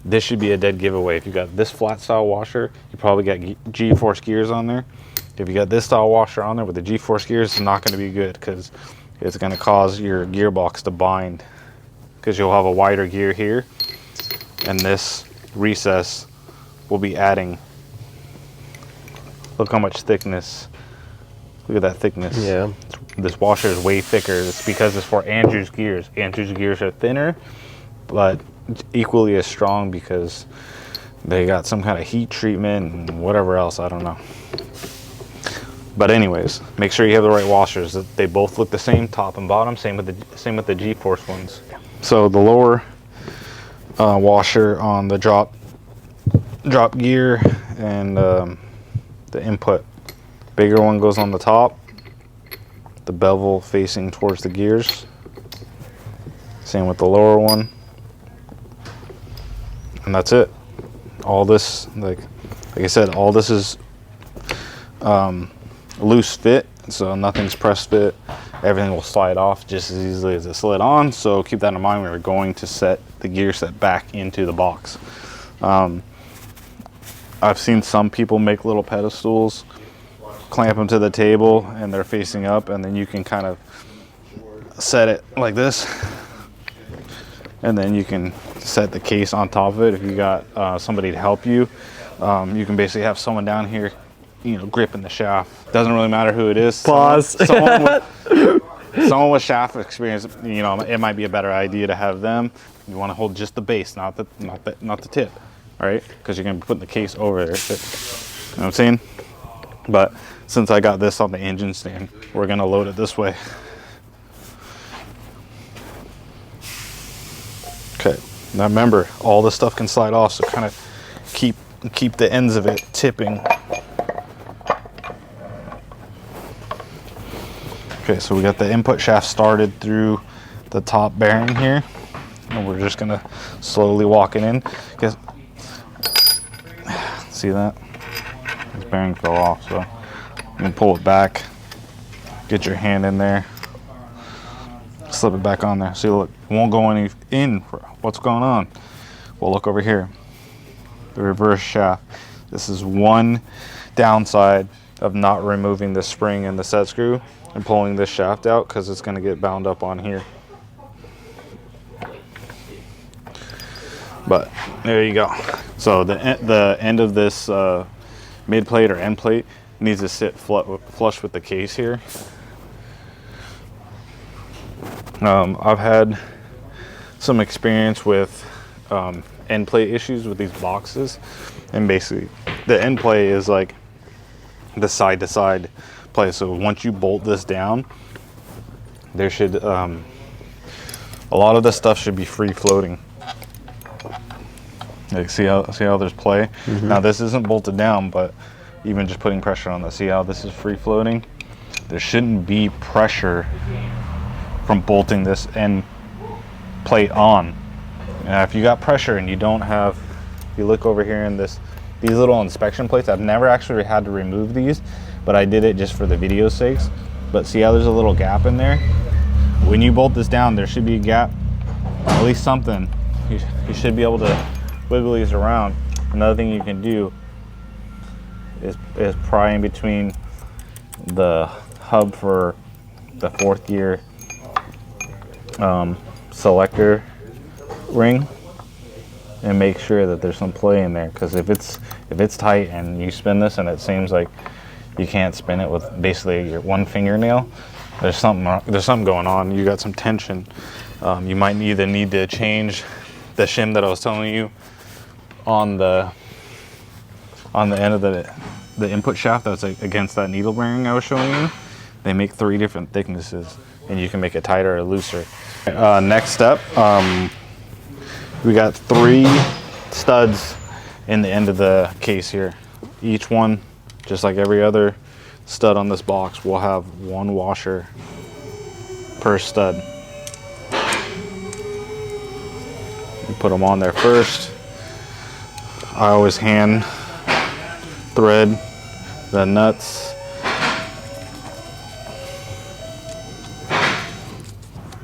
this should be a dead giveaway. If you got this flat style washer, you probably got G-Force gears on there. If you got this style washer on there with the G-Force gears, it's not going to be good, because it's going to cause your gearbox to bind, because you'll have a wider gear here, and this recess will be adding. Look how much thickness. Look at that thickness. Yeah. This washer is way thicker. It's because it's for Andrew's gears. Andrew's gears are thinner, but equally as strong, because they got some kind of heat treatment and whatever else, I don't know. But anyways, make sure you have the right washers. They both look the same, top and bottom. Same with the G-Force ones. So the lower washer on the drop gear and the input, bigger one goes on the top. The bevel facing towards the gears. Same with the lower one. And that's it. All this, like I said, all this is loose fit, so nothing's press fit. Everything will slide off just as easily as it slid on, so keep that in mind when we're going to set the gear set back into the box. I've seen some people make little pedestals, clamp them to the table, and they're facing up, and then you can kind of set it like this, and then you can set the case on top of it. If you got somebody to help you, you can basically have someone down here, you know, gripping the shaft. Doesn't really matter who it is. Pause. Someone with shaft experience, you know, it might be a better idea to have them. You want to hold just the base, not the tip, all right? Because you're gonna be putting the case over there. You know what I'm saying? But since I got this on the engine stand, we're gonna load it this way. Okay. Now remember, all this stuff can slide off, so kind of keep the ends of it tipping. Okay, so we got the input shaft started through the top bearing here, and we're just gonna slowly walk it in. See that? This bearing fell off, so you can pull it back, get your hand in there, slip it back on there. See, look, it won't go in. What's going on? Well, look over here, the reverse shaft. This is one downside of not removing the spring and the set screw and pulling this shaft out, because it's going to get bound up on here. But there you go. So the end of this mid plate or end plate needs to sit flush with the case here. I've had some experience with end plate issues with these boxes, and basically the end plate is like the side to side plate. So once you bolt this down, there should a lot of this stuff should be free floating. Like, see how there's play. Now this isn't bolted down, but even just putting pressure on this, see how this is free floating? There shouldn't be pressure from bolting this end plate on. Now if you got pressure and you don't have, if you look over here in these little inspection plates, I've never actually had to remove these, but I did it just for the video's sakes. But see how there's a little gap in there? When you bolt this down, there should be a gap, at least something. You should be able to wiggle these around. Another thing you can do is prying between the hub for the 4th gear selector ring, and make sure that there's some play in there, because if it's tight and you spin this and it seems like you can't spin it with basically your one fingernail, there's something going on. You got some tension. You might either need to change the shim that I was telling you on the end of the input shaft that's against that needle bearing I was showing you. They make 3 different thicknesses, and you can make it tighter or looser. Next step, we got 3 studs in the end of the case here. Each one, just like every other stud on this box, will have 1 washer per stud. You put them on there first. I always hand thread the nuts.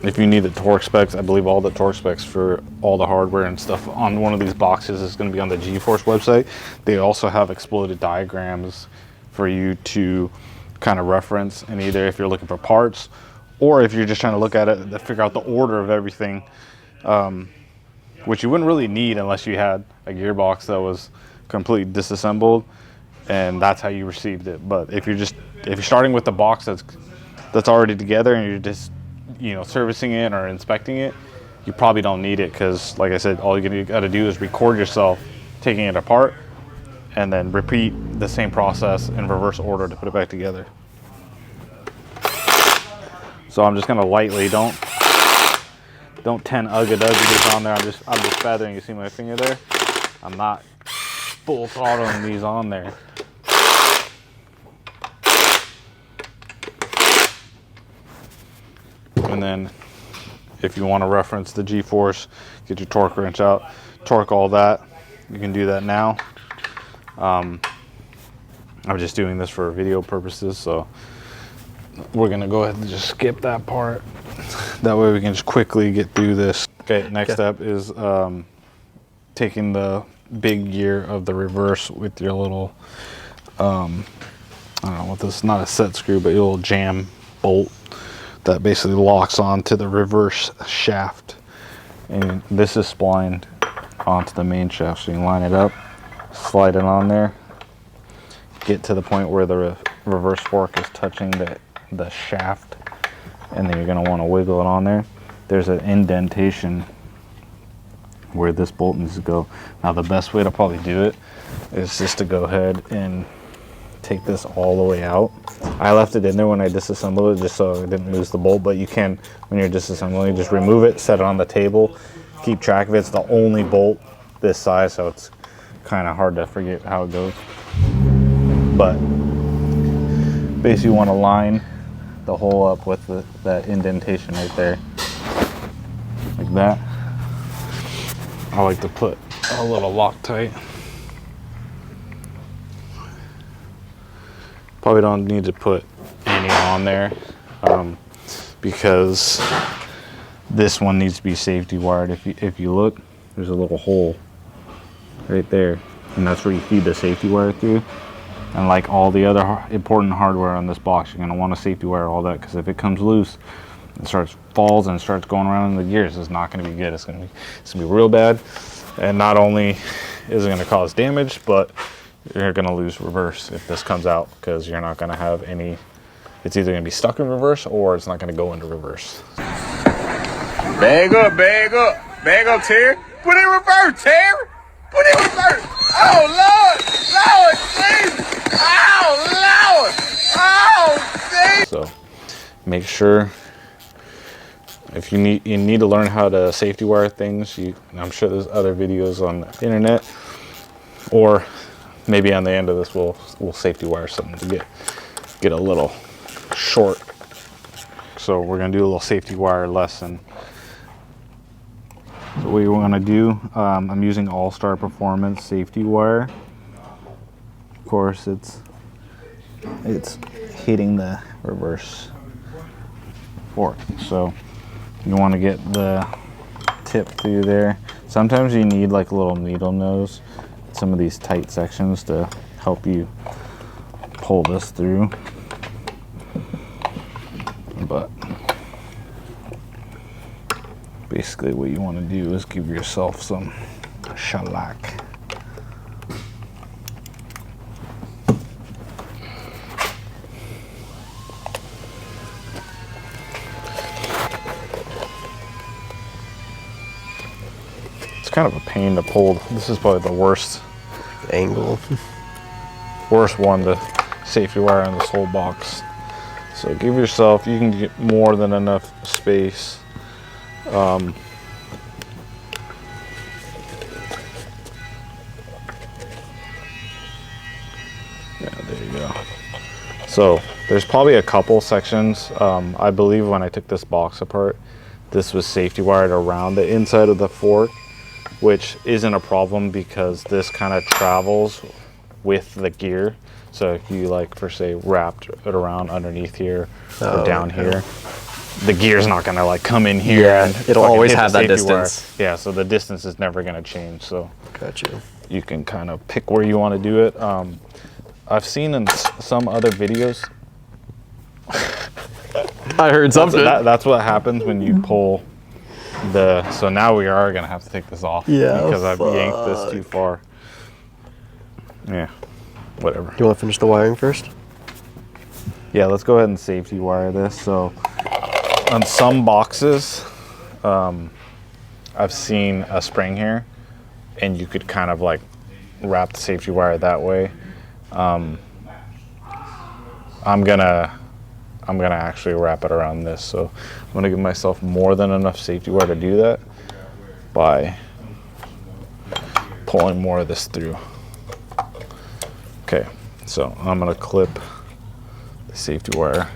If you need the torque specs, I believe all the torque specs for all the hardware and stuff on one of these boxes is going to be on the G-Force website. They also have exploded diagrams for you to kind of reference, and either if you're looking for parts or if you're just trying to look at it to figure out the order of everything, which you wouldn't really need unless you had a gearbox that was completely disassembled and that's how you received it. But if you're starting with the box that's already together and you're just servicing it or inspecting it, you probably don't need it, because like I said, all you got to do is record yourself taking it apart and then repeat the same process in reverse order to put it back together. So I'm just gonna lightly, don't 10 ugga on there. I'm just feathering. You see my finger there? I'm not full throttling these on there. And then if you want to reference the G-Force, get your torque wrench out, torque all that. You can do that now. I'm just doing this for video purposes, so we're gonna go ahead and just skip that part. That way we can just quickly get through this. Okay, next step is taking the big gear of the reverse with your little, I don't know what this is, not a set screw, but your little jam bolt that basically locks onto the reverse shaft. And this is splined onto the main shaft, so you can line it up, slide it on there, get to the point where the reverse fork is touching the shaft, and then you're going to want to wiggle it on there. There's an indentation where this bolt needs to go. Now the best way to probably do it is just to go ahead and take this all the way out. I left it in there when I disassembled it just so I didn't lose the bolt, but you can, when you're disassembling, just remove it, set it on the table, keep track of it. It's the only bolt this size, so it's kind of hard to forget how it goes. But basically you want to line the hole up with that indentation right there, like that. I like to put a little Loctite. Probably don't need to put any on there because this one needs to be safety wired. If you look, there's a little hole right there, and that's where you feed the safety wire through. And like all the other important hardware on this box, you're going to want to safety wire all that, because if it comes loose, it falls and starts going around in the gears, it's not going to be good. It's going to be real bad. And not only is it going to cause damage, but you're going to lose reverse if this comes out, because you're not going to have any. It's either going to be stuck in reverse or it's not going to go into reverse. Bag up, Terry. Put in reverse, Terry. Put in reverse. Oh, Lord, Jesus. Oh, Lord. Oh, Jesus. So make sure, if you need to learn how to safety wire things, I'm sure there's other videos on the internet, or maybe on the end of this we'll safety wire something to get a little short. So we're gonna do a little safety wire lesson. So what you want to do, I'm using All-Star Performance safety wire. Of course, it's hitting the reverse fork, so you want to get the tip through there. Sometimes you need like a little needle nose, some of these tight sections, to help you pull this through. But basically what you want to do is give yourself some shellac. It's kind of a pain to pull. This is probably the worst Angle. worst one to safety wire on this whole box. So give yourself, you can get more than enough space. Yeah, there you go. So there's probably a couple sections. I believe when I took this box apart, this was safety wired around the inside of the fork, which isn't a problem because this kind of travels with the gear. So if you, like, for say, wrapped it around underneath here or down here, the gear's not gonna like come in here. Yeah, and it'll fucking always hit the have that safety wire. distance. Yeah, so the distance is never gonna change. So Got you. you can kind of pick where you want to do it. I've seen in some other videos. I heard something. That's what happens when you pull the. So now we are gonna have to take this off. Yeah, Because I've yanked this too far. Yeah. Whatever. Do you want to finish the wiring first? Yeah, let's go ahead and safety wire this. So on some boxes, I've seen a spring here, and you could kind of like wrap the safety wire that way. I'm gonna actually wrap it around this. So I'm gonna give myself more than enough safety wire to do that by pulling more of this through. Okay, so I'm gonna clip the safety wire.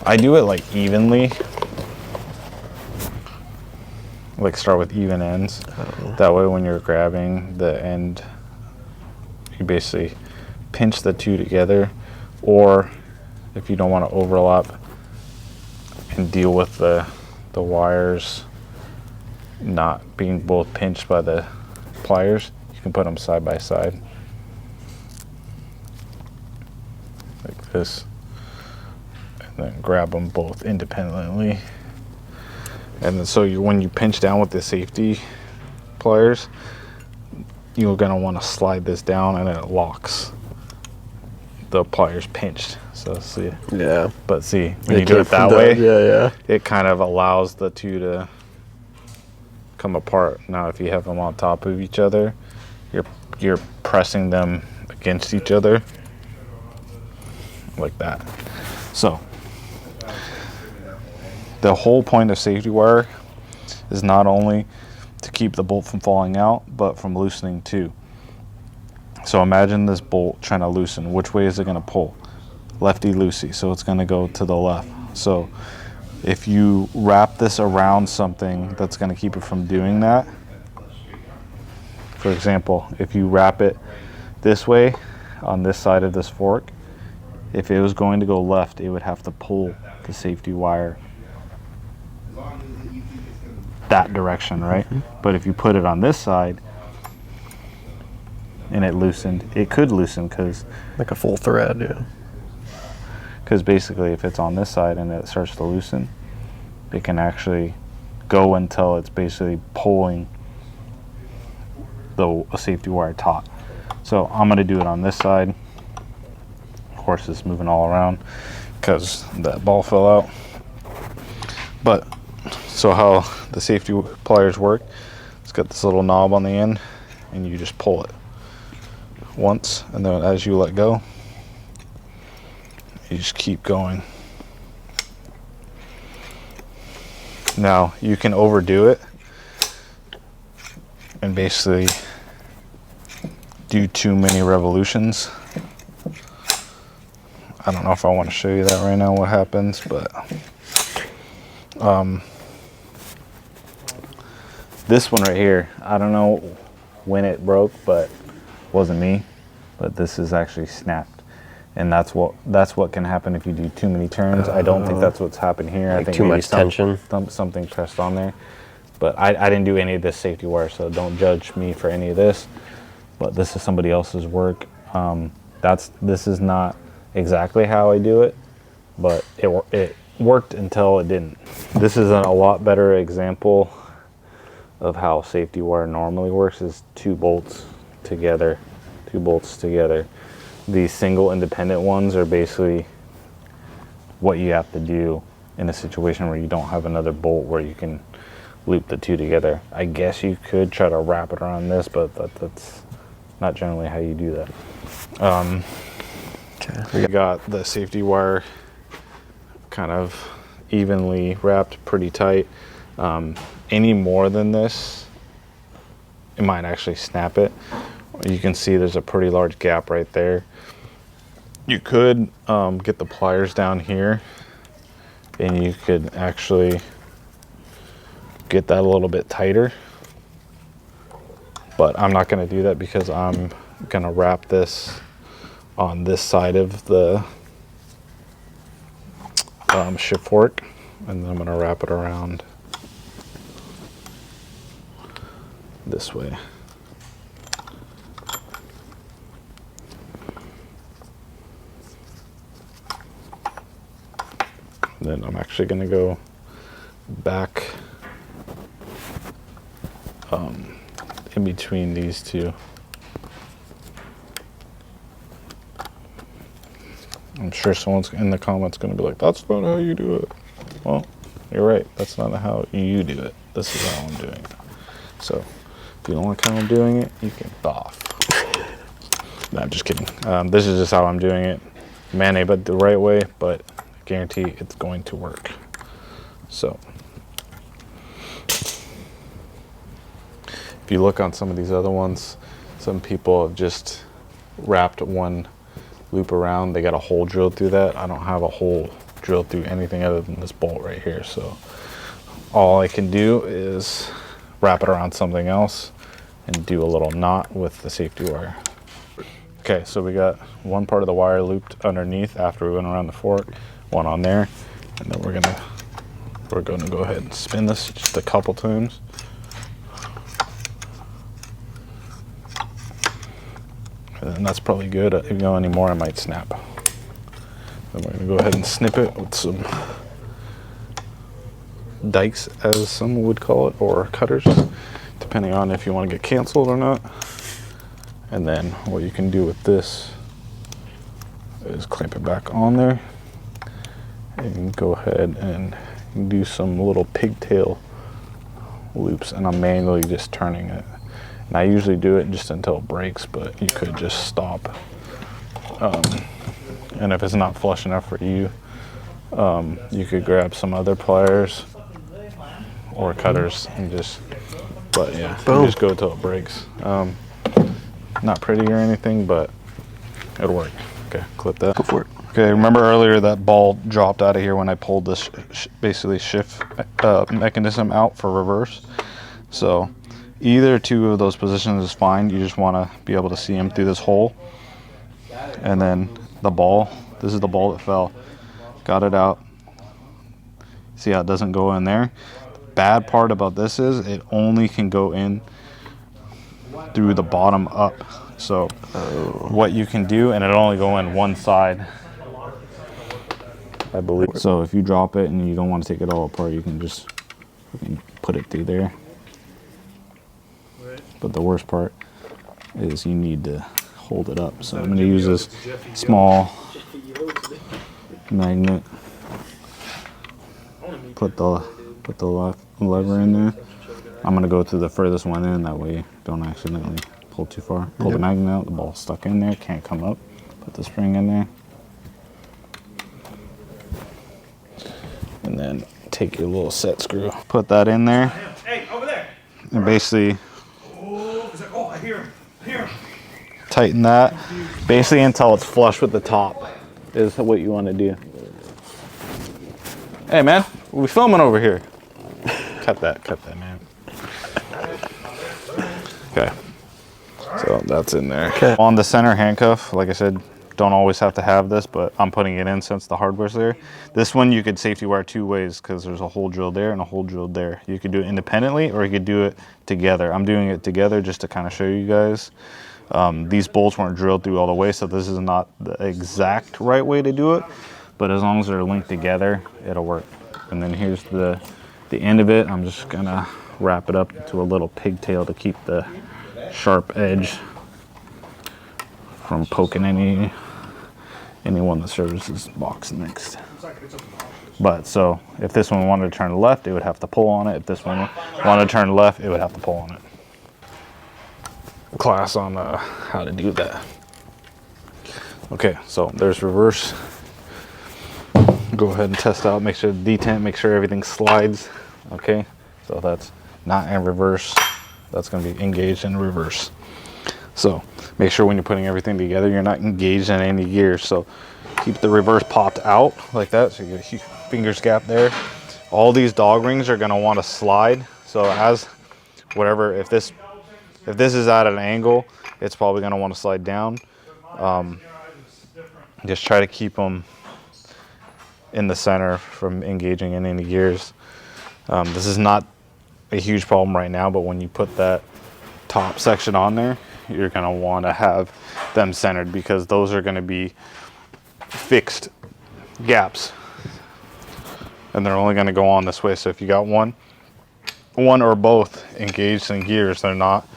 I do it like evenly, like start with even ends. That way when you're grabbing the end, you basically pinch the two together, or if you don't want to overlap and deal with the wires not being both pinched by the pliers, you can put them side by side. Like this, and then grab them both independently. And then so when you pinch down with the safety pliers, you're gonna want to slide this down, and then it locks the pliers pinched. So see, Yeah. but see, when you do it that way, yeah. it kind of allows the two to come apart. Now if you have them on top of each other, you're pressing them against each other like that. So the whole point of safety wire is not only to keep the bolt from falling out, but from loosening too. So imagine this bolt trying to loosen. Which way is it going to pull? Lefty loosey, so it's going to go to the left. So if you wrap this around something that's going to keep it from doing that, for example, if you wrap it this way on this side of this fork, if it was going to go left, it would have to pull the safety wire that direction, right? But if you put it on this side and it loosened, it could loosen because Like a full thread, yeah. Because basically if it's on this side and it starts to loosen, it can actually go until it's basically pulling the safety wire taut. So I'm going to do it on this side. Of course it's moving all around because that ball fell out. But so how the safety pliers work, it's got this little knob on the end, and you just pull it once, and then as you let go, you just keep going. Now you can overdo it and basically do too many revolutions. I don't know if I want to show you that right now what happens, but this one right here, I don't know when it broke, but it wasn't me, but this is actually snapped. And that's what can happen if you do too many turns. I don't think that's what's happened here. Like I think too maybe much tension. something pressed on there. But I didn't do any of this safety wire, so don't judge me for any of this. But this is somebody else's work. This is not exactly how I do it, but it worked until it didn't. This is a lot better example of how safety wire normally works, is two bolts together. These single independent ones are basically what you have to do in a situation where you don't have another bolt where you can loop the two together. I guess you could try to wrap it around this, but that's not generally how you do that. Okay. We got the safety wire kind of evenly wrapped, pretty tight. Any more than this, it might actually snap it. You can see there's a pretty large gap right there. You could get the pliers down here and you could actually get that a little bit tighter, but I'm not going to do that because I'm going to wrap this on this side of the shift fork, and then I'm going to wrap it around this way. Then I'm actually going to go back in between these two. I'm sure someone's in the comments going to be like, that's not how you do it. Well, you're right. That's not how you do it. This is how I'm doing it. So if you don't like how I'm doing it, you can off. No, I'm just kidding. This is just how I'm doing it. Man, but the right way, but I guarantee it's going to work. So if you look on some of these other ones, some people have just wrapped one loop around. They got a hole drilled through that. I don't have a hole drilled through anything other than this bolt right here. So all I can do is wrap it around something else and do a little knot with the safety wire. Okay, so we got one part of the wire looped underneath after we went around the fork, one on there, and then we're gonna go ahead and spin this just a couple times. And that's probably good. If you go any more, I might snap. Then we're gonna go ahead and snip it with some dikes, as some would call it, or cutters, depending on if you want to get canceled or not. And then what you can do with this is clamp it back on there and go ahead and do some little pigtail loops, and I'm manually just turning it. And I usually do it just until it breaks, but you could just stop. And if it's not flush enough for you, you could grab some other pliers or cutters and just, but yeah, you just go till it breaks. Not pretty or anything, but it'll work. Okay, clip that. Go for it. Okay, remember earlier that ball dropped out of here when I pulled this basically shift mechanism out for reverse. So either two of those positions is fine. You just want to be able to see them through this hole. And then the ball, this is the ball that fell. Got it out. See how it doesn't go in there? The bad part about this is it only can go in through the bottom up. So what you can do, and it'll only go in one side, I believe. So if you drop it and you don't want to take it all apart, you can just put it through there. But the worst part is you need to hold it up. So I'm going to use this small magnet. Put the lever in there. I'm going to go to the furthest one in, that way don't accidentally pull too far. Pull the magnet out, the ball's stuck in there, can't come up. Put the spring in there. And then take your little set screw, put that in there. Hey, over there. And basically Oh, I hear him. I hear him. tighten that basically until it's flush with the top is what you want to do. Hey man, we're filming over here. Cut that man. Okay, so that's in there. Okay. On the center handcuff, like I said, don't always have to have this, but I'm putting it in since the hardware's there. This one you could safety wire two ways because there's a hole drilled there and a hole drilled there. You could do it independently or you could do it together. I'm doing it together just to kind of show you guys. These bolts weren't drilled through all the way, so this is not the exact right way to do it, but as long as they're linked together, it'll work. And then here's the end of it. I'm just gonna wrap it up to a little pigtail to keep the sharp edge from poking anyone that serves this box next. But so if this one wanted to turn left, it would have to pull on it. If this one wanted to turn left, it would have to pull on it. Class on how to do that. Okay, so there's reverse. Go ahead and test out, make sure the detent, make sure everything slides. Okay, so that's not in reverse. That's gonna be engaged in reverse. So make sure when you're putting everything together, you're not engaged in any gears. So keep the reverse popped out like that. So you get a fingers gap there. All these dog rings are gonna wanna slide. So as whatever, if this is at an angle, it's probably gonna wanna slide down. Just try to keep them in the center from engaging in any gears. This is not a huge problem right now, but when you put that top section on there, you're gonna wanna have them centered because those are gonna be fixed gaps. And they're only gonna go on this way. So if you got one or both engaged in gears, you're not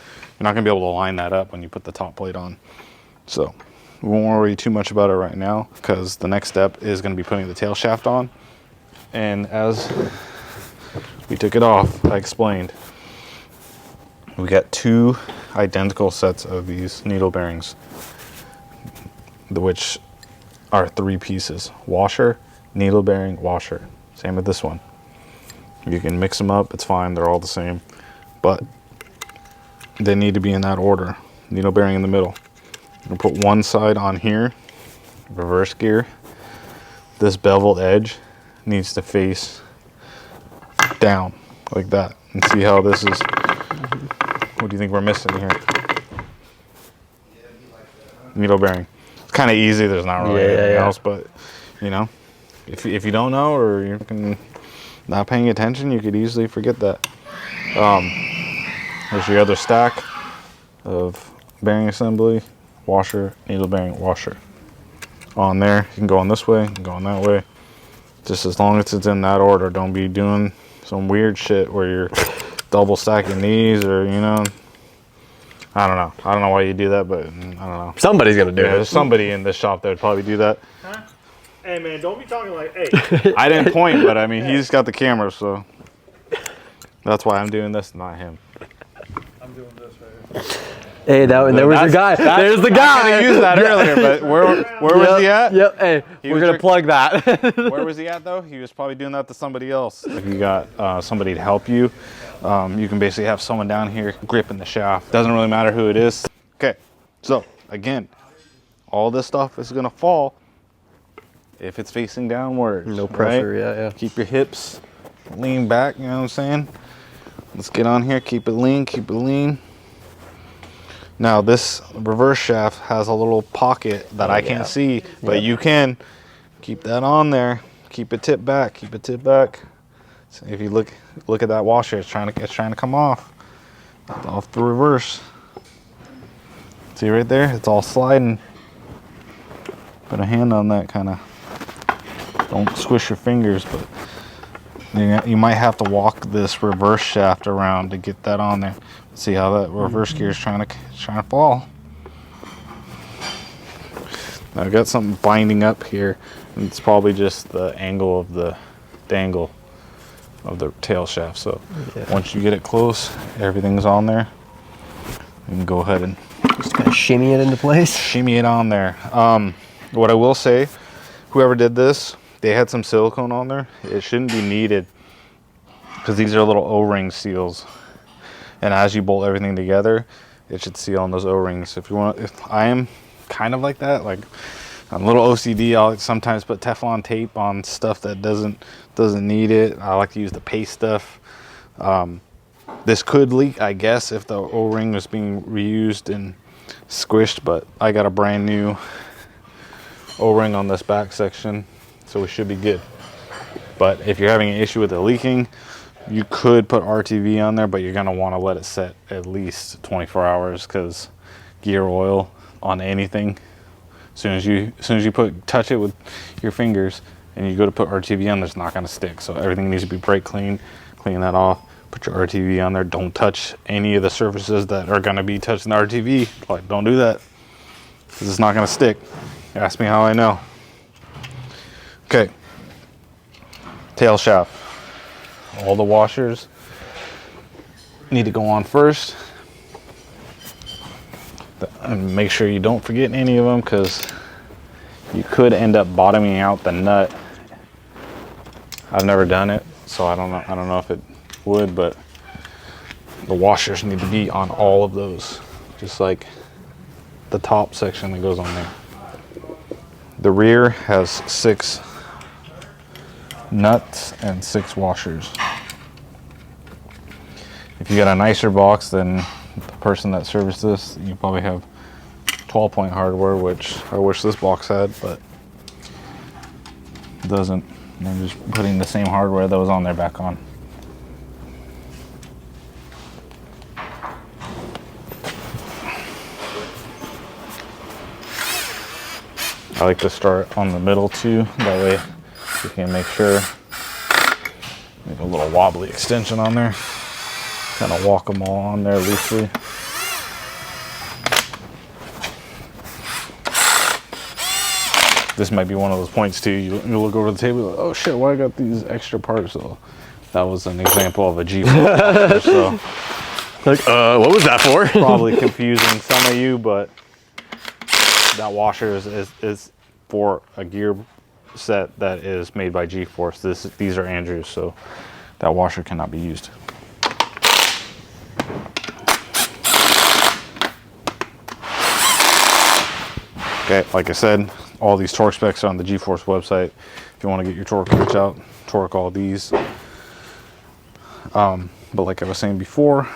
gonna be able to line that up when you put the top plate on. So we won't worry too much about it right now because the next step is gonna be putting the tail shaft on. And as we took it off, I explained, we got 2 identical sets of these needle bearings, which are 3 pieces: washer, needle bearing, washer. Same with this one. You can mix them up, it's fine, they're all the same, but they need to be in that order. Needle bearing in the middle. I'm gonna put one side on here, reverse gear. This beveled edge needs to face down like that. And see how this is, what do you think we're missing here? Needle bearing. It's kind of easy, there's not really anything else, but you know, if you don't know or you're not paying attention, you could easily forget that. There's your other stack of bearing assembly, washer, needle bearing, washer. On there, you can go on this way, you can go on that way. Just as long as it's in that order. Don't be doing some weird shit where you're double stacking these, or you know, I don't know why you do that, but I don't know. Somebody's gonna do it. There's somebody in this shop that would probably do that. Huh? Hey man, don't be talking like, hey. I didn't point, but I mean, he's got the camera, so that's why I'm doing this, not him. I'm doing this right here. Hey, there was the guy. There's the guy. I used that earlier, but where was he at? Yep. Hey, we're gonna plug that. Where was he at though? He was probably doing that to somebody else. If you got somebody to help you, you can basically have someone down here gripping the shaft. Doesn't really matter who it is. Okay, so again, all this stuff is gonna fall if it's facing downwards. No pressure. Right? Yeah. Keep your hips lean back. You know what I'm saying? Let's get on here. Keep it lean. Keep it lean. Now this reverse shaft has a little pocket that I can't see, but you can keep that on there. Keep it tipped back. Keep it tipped back. So if you look at that washer, it's trying to come off the reverse. See right there? It's all sliding. Put a hand on that, kind of. Don't squish your fingers, but you might have to walk this reverse shaft around to get that on there. See how that reverse gear is trying to fall. Now I've got something binding up here, and it's probably just the angle of the dangle of the tail shaft. So once you get it close, everything's on there. You can go ahead and just kind of shimmy it into place. Shimmy it on there. What I will say, whoever did this, they had some silicone on there. It shouldn't be needed because these are little O-ring seals. And as you bolt everything together, it should seal on those O-rings. If I am kind of like that, like I'm a little OCD. I'll sometimes put Teflon tape on stuff that doesn't need it. I like to use the paste stuff. This could leak, I guess, if the O-ring was being reused and squished, but I got a brand new O-ring on this back section, so we should be good. But if you're having an issue with it leaking, you could put RTV on there, but you're gonna want to let it set at least 24 hours because gear oil on anything. As soon as you touch it with your fingers and you go to put RTV on, it's not going to stick. So everything needs to be brake clean. Clean that off. Put your RTV on there. Don't touch any of the surfaces that are going to be touching the RTV. Like, don't do that, because it's not going to stick. Ask me how I know. Okay. Tail shaft. All the washers need to go on first. And make sure you don't forget any of them, because you could end up bottoming out the nut. I've never done it, so I don't know if it would, but the washers need to be on all of those, just like the top section that goes on there. The rear has 6 nuts and 6 washers. If you got a nicer box than the person that serviced this, you probably have 12-point hardware, which I wish this box had, but it doesn't. I'm just putting the same hardware that was on there back on. I like to start on the middle too, that way you can make sure. Make a little wobbly extension on there. Kind of walk them all on there loosely. This might be one of those points too. You look over the table, like, oh shit, why I got these extra parts? So that was an example of a G-Force. So like, what was that for? Probably confusing some of you, but that washer is for a gear set that is made by G-Force. These are Andrews, so that washer cannot be used. Okay, like I said, all these torque specs are on the G-Force website. If you want to get your torque wrench out, torque all these. But like I was saying before,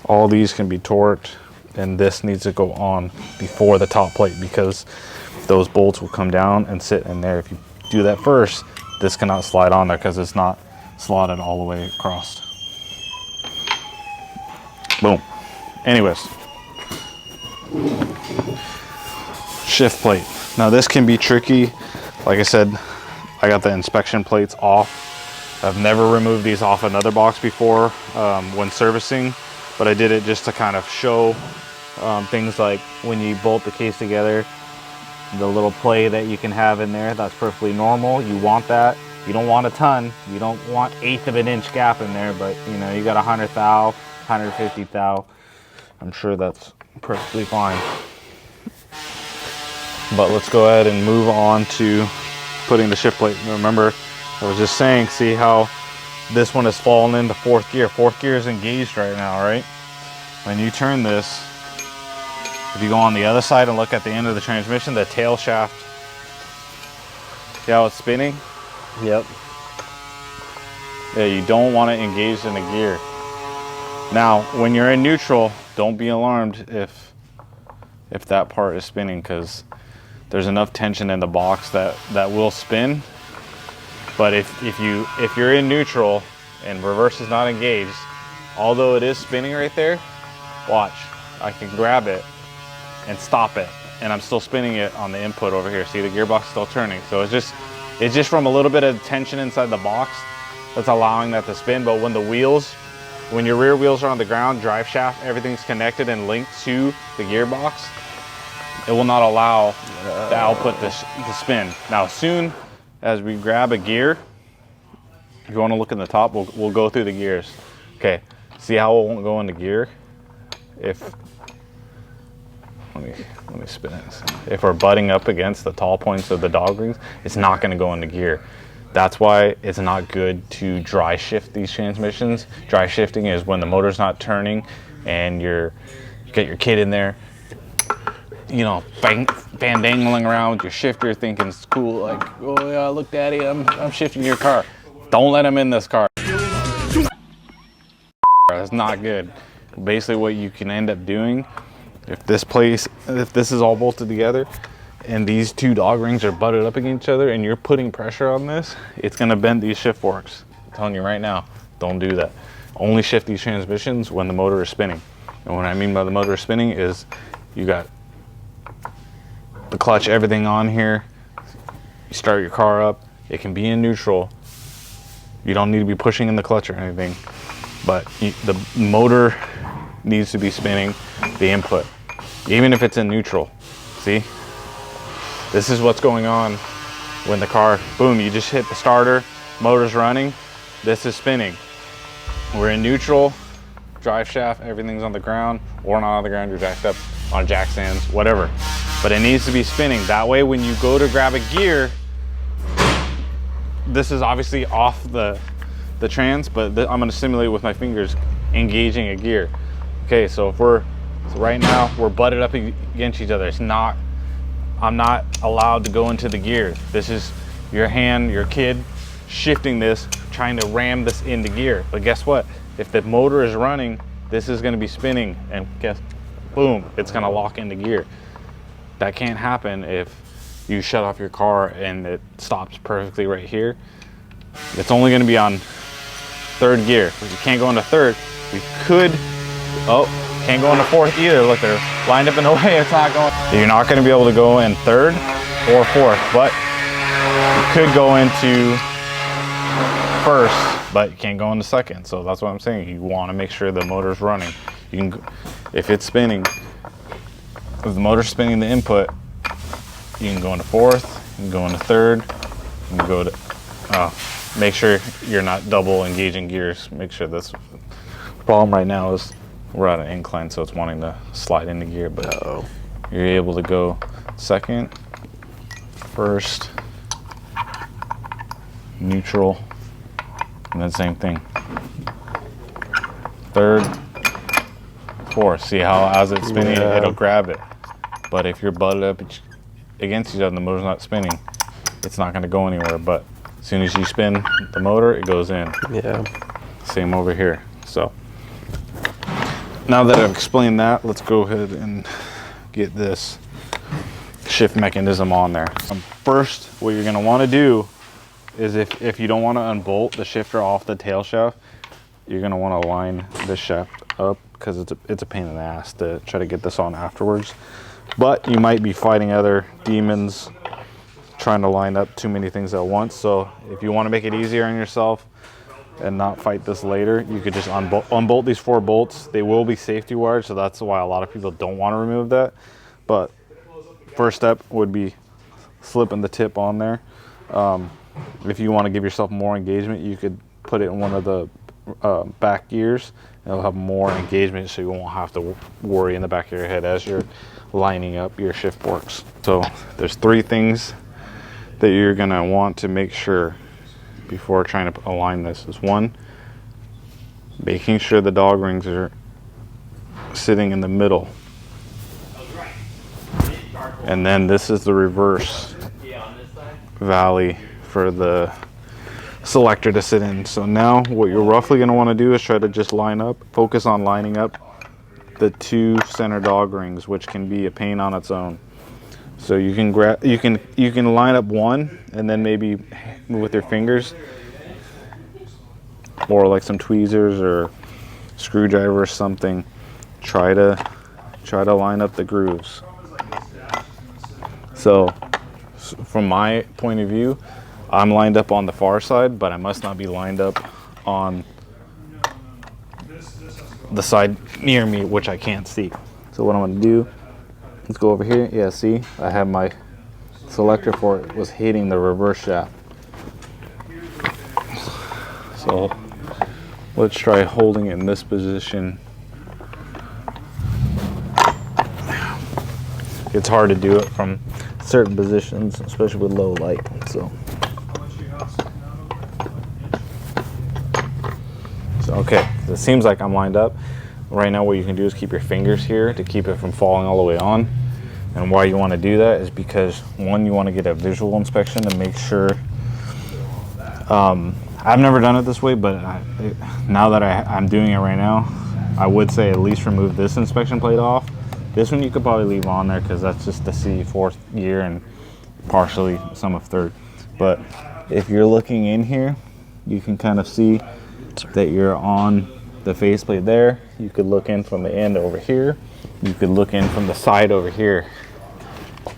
all these can be torqued, and this needs to go on before the top plate, because those bolts will come down and sit in there. If you do that first, this cannot slide on there because it's not slotted all the way across. Boom. Anyways, shift plate. Now this can be tricky. Like I said, I got the inspection plates off. I've never removed these off another box before when servicing, but I did it just to kind of show things like when you bolt the case together, the little play that you can have in there, that's perfectly normal. You want that. You don't want a ton. You don't want 1/8 of an inch gap in there, but you know, you got 100 thou, 150 thou. I'm sure that's perfectly fine. But let's go ahead and move on to putting the shift plate. Remember, I was just saying, see how this one has fallen into 4th gear. 4th gear is engaged right now, right? When you turn this, if you go on the other side and look at the end of the transmission, the tail shaft, see how it's spinning? Yep. Yeah, you don't want it engaged in a gear. Now, when you're in neutral, don't be alarmed if that part is spinning, because there's enough tension in the box that will spin. But if you're in neutral and reverse is not engaged, although it is spinning right there, watch, I can grab it and stop it, and I'm still spinning it on the input over here. See, the gearbox is still turning. So it's just from a little bit of tension inside the box that's allowing that to spin. But when your rear wheels are on the ground, drive shaft, everything's connected and linked to the gearbox, it will not allow the output to spin. Now, as soon as we grab a gear, if you want to look in the top, we'll go through the gears. Okay, see how it won't go into gear? Let me spin it. If we're butting up against the tall points of the dog rings, it's not going to go into gear. That's why it's not good to dry shift these transmissions. Dry shifting is when the motor's not turning and you get your kid in there, you know, bandangling around with your shifter, thinking it's cool, like, oh yeah, look daddy, I'm shifting your car. Don't let him in this car. That's not good. Basically what you can end up doing, if this is all bolted together and these two dog rings are butted up against each other and you're putting pressure on this, it's gonna bend these shift forks. I'm telling you right now, don't do that. Only shift these transmissions when the motor is spinning. And what I mean by the motor spinning is you got the clutch, everything on here. You start your car up, it can be in neutral. You don't need to be pushing in the clutch or anything, but the motor needs to be spinning the input, even if it's in neutral. See? This is what's going on when the car, boom, you just hit the starter, motor's running, this is spinning. We're in neutral, drive shaft, everything's on the ground, or not on the ground, you're jacked up on jack stands, whatever. But it needs to be spinning. That way when you go to grab a gear, this is obviously off the trans, but I'm gonna simulate with my fingers engaging a gear. Okay, so if so right now we're butted up against each other. I'm not allowed to go into the gear. This is your hand, your kid, shifting this, trying to ram this into gear. But guess what? If the motor is running, this is gonna be spinning, and boom, it's gonna lock into gear. That can't happen if you shut off your car and it stops perfectly right here. It's only gonna be on third gear. You can't go into third. We could, can't go into fourth either. Look, they're lined up in a way it's not going. You're not gonna be able to go in third or fourth, but you could go into first, but you can't go into second. So that's what I'm saying. You wanna make sure the motor's running. You can, if it's spinning, if the motor's spinning the input, you can go into fourth, you can go into third, you can go to, make sure you're not double engaging gears. Make sure this, the problem right now is we're at an incline, so it's wanting to slide into gear, but you're able to go second, first, neutral, and then same thing. Third, fourth. See how as it's spinning, it'll grab it. But if you're butted up against each other and the motor's not spinning, it's not gonna go anywhere. But as soon as you spin the motor, it goes in. Yeah. Same over here. So now that I've explained that, let's go ahead and get this shift mechanism on there. First, what you're gonna wanna do is if you don't wanna unbolt the shifter off the tail shaft, you're gonna wanna line this shaft up, because it's a pain in the ass to try to get this on afterwards. But you might be fighting other demons trying to line up too many things at once. So if you want to make it easier on yourself and not fight this later, you could just unbolt these 4 bolts. They will be safety wired, so that's why a lot of people don't want to remove that. But first step would be slipping the tip on there. If you want to give yourself more engagement, you could put it in one of the back gears. It'll have more engagement, so you won't have to worry in the back of your head as you're lining up your shift forks. So there's 3 things that you're gonna want to make sure before trying to align this. Is 1, making sure the dog rings are sitting in the middle. And then this is the reverse valley for the selector to sit in. So now what you're roughly going to want to do is try to just focus on lining up the 2 center dog rings, which can be a pain on its own. So you can line up one, and then maybe with your fingers or like some tweezers or screwdriver or something, try to line up the grooves. So from my point of view, I'm lined up on the far side, but I must not be lined up on the side near me, which I can't see. So what I'm gonna do, let's go over here. Yeah, see, I have my selector for it was hitting the reverse shaft. So let's try holding it in this position. It's hard to do it from certain positions, especially with low light. So okay, it seems like I'm lined up. Right now what you can do is keep your fingers here to keep it from falling all the way on. And why you want to do that is because, 1, you want to get a visual inspection to make sure. I've never done it this way, but now that I'm doing it right now, I would say at least remove this inspection plate off. This one you could probably leave on there because that's just to see 4th gear and partially some of 3rd. But if you're looking in here, you can kind of see that you're on the faceplate there. You could look in from the end over here. You could look in from the side over here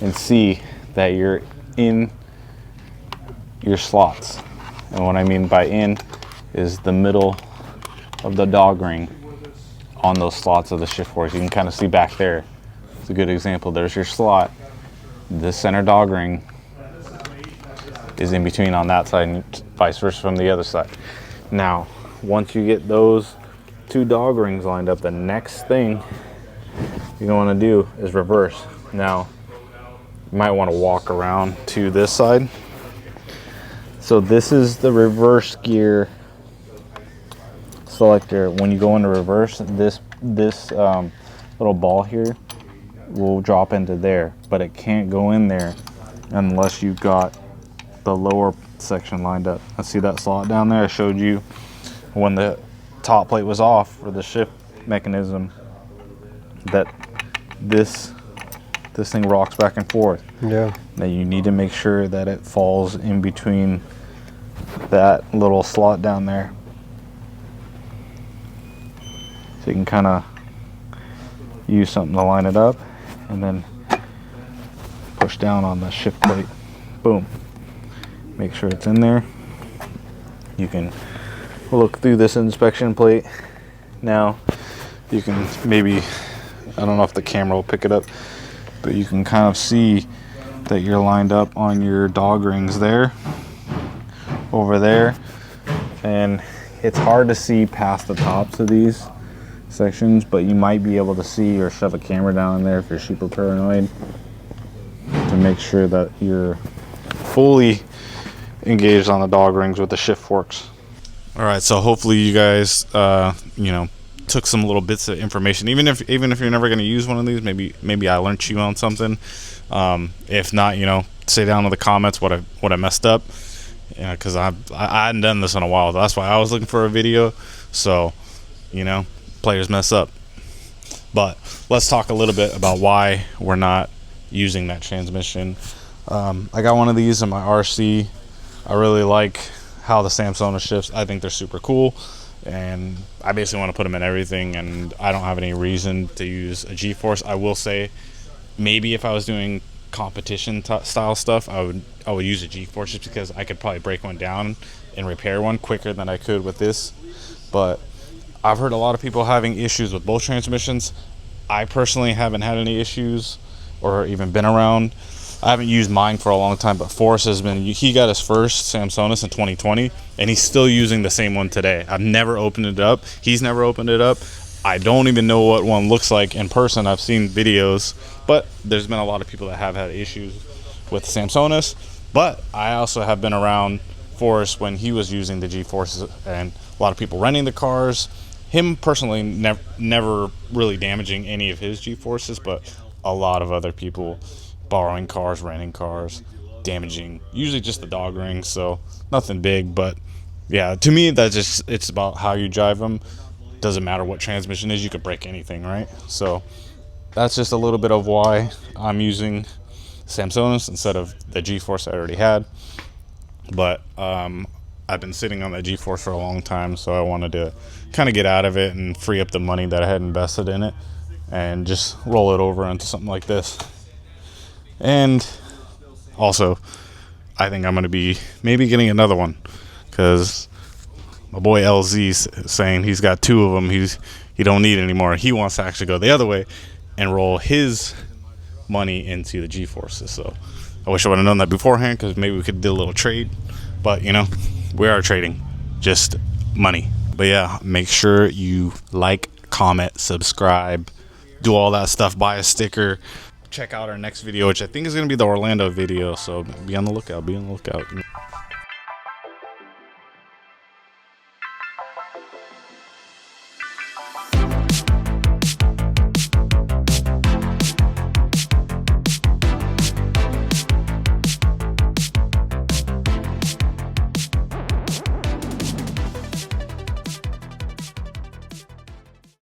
and see that you're in your slots. And what I mean by in is the middle of the dog ring on those slots of the shift force. You can kind of see back there. It's a good example. There's your slot. The center dog ring is in between on that side and vice versa from the other side. Now, once you get those two dog rings lined up, the next thing you're going to want to do is reverse. Now, you might want to walk around to this side. So this is the reverse gear selector. When you go into reverse, this little ball here will drop into there, but it can't go in there unless you've got the lower section lined up. I see that slot down there. I showed you when the top plate was off for the shift mechanism that this thing rocks back and forth. Yeah. Now you need to make sure that it falls in between that little slot down there. So you can kind of use something to line it up and then push down on the shift plate. Boom. Make sure it's in there. You can look through this inspection plate. Now you can maybe, I don't know if the camera will pick it up, but you can kind of see that you're lined up on your dog rings there, over there, and it's hard to see past the tops of these sections, but you might be able to see or shove a camera down in there if you're super paranoid to make sure that you're fully engaged on the dog rings with the shift forks. All right, so hopefully you guys, you know, took some little bits of information. Even if you're never going to use one of these, maybe I learned you on something. If not, you know, say down in the comments what I messed up. Yeah, because I hadn't done this in a while. That's why I was looking for a video. So, you know, players mess up. But let's talk a little bit about why we're not using that transmission. I got one of these in my RC. I really like how the Samsonov shifts. I think they're super cool, and I basically want to put them in everything, and I don't have any reason to use a G-Force. I will say maybe if I was doing competition style stuff, I would use a G-Force just because I could probably break one down and repair one quicker than I could with this. But I've heard a lot of people having issues with both transmissions. I personally haven't had any issues or even been around. I haven't used mine for a long time, but Forrest has been. He got his first Samsonov in 2020, and he's still using the same one today. I've never opened it up. He's never opened it up. I don't even know what one looks like in person. I've seen videos, but there's been a lot of people that have had issues with Samsonov. But I also have been around Forrest when he was using the G-Forces, and a lot of people renting the cars. Him personally never really damaging any of his G-Forces, but a lot of other people borrowing cars, renting cars, damaging usually just the dog rings. So nothing big, but yeah, to me it's about how you drive them. Doesn't matter what transmission is, you could break anything, right? So that's just a little bit of why I'm using Samsonov instead of the G-Force I already had. But I've been sitting on that G-Force for a long time, so I wanted to kind of get out of it and free up the money that I had invested in it and just roll it over into something like this. And also, I think I'm going to be maybe getting another one, because my boy LZ's saying he's got two of them. He don't need anymore. He wants to actually go the other way and roll his money into the G-Forces. So I wish I would have known that beforehand, because maybe we could do a little trade. But, you know, we are trading just money. But yeah, make sure you like, comment, subscribe, do all that stuff, buy a sticker. Check out our next video, which I think is going to be the Orlando video. So be on the lookout.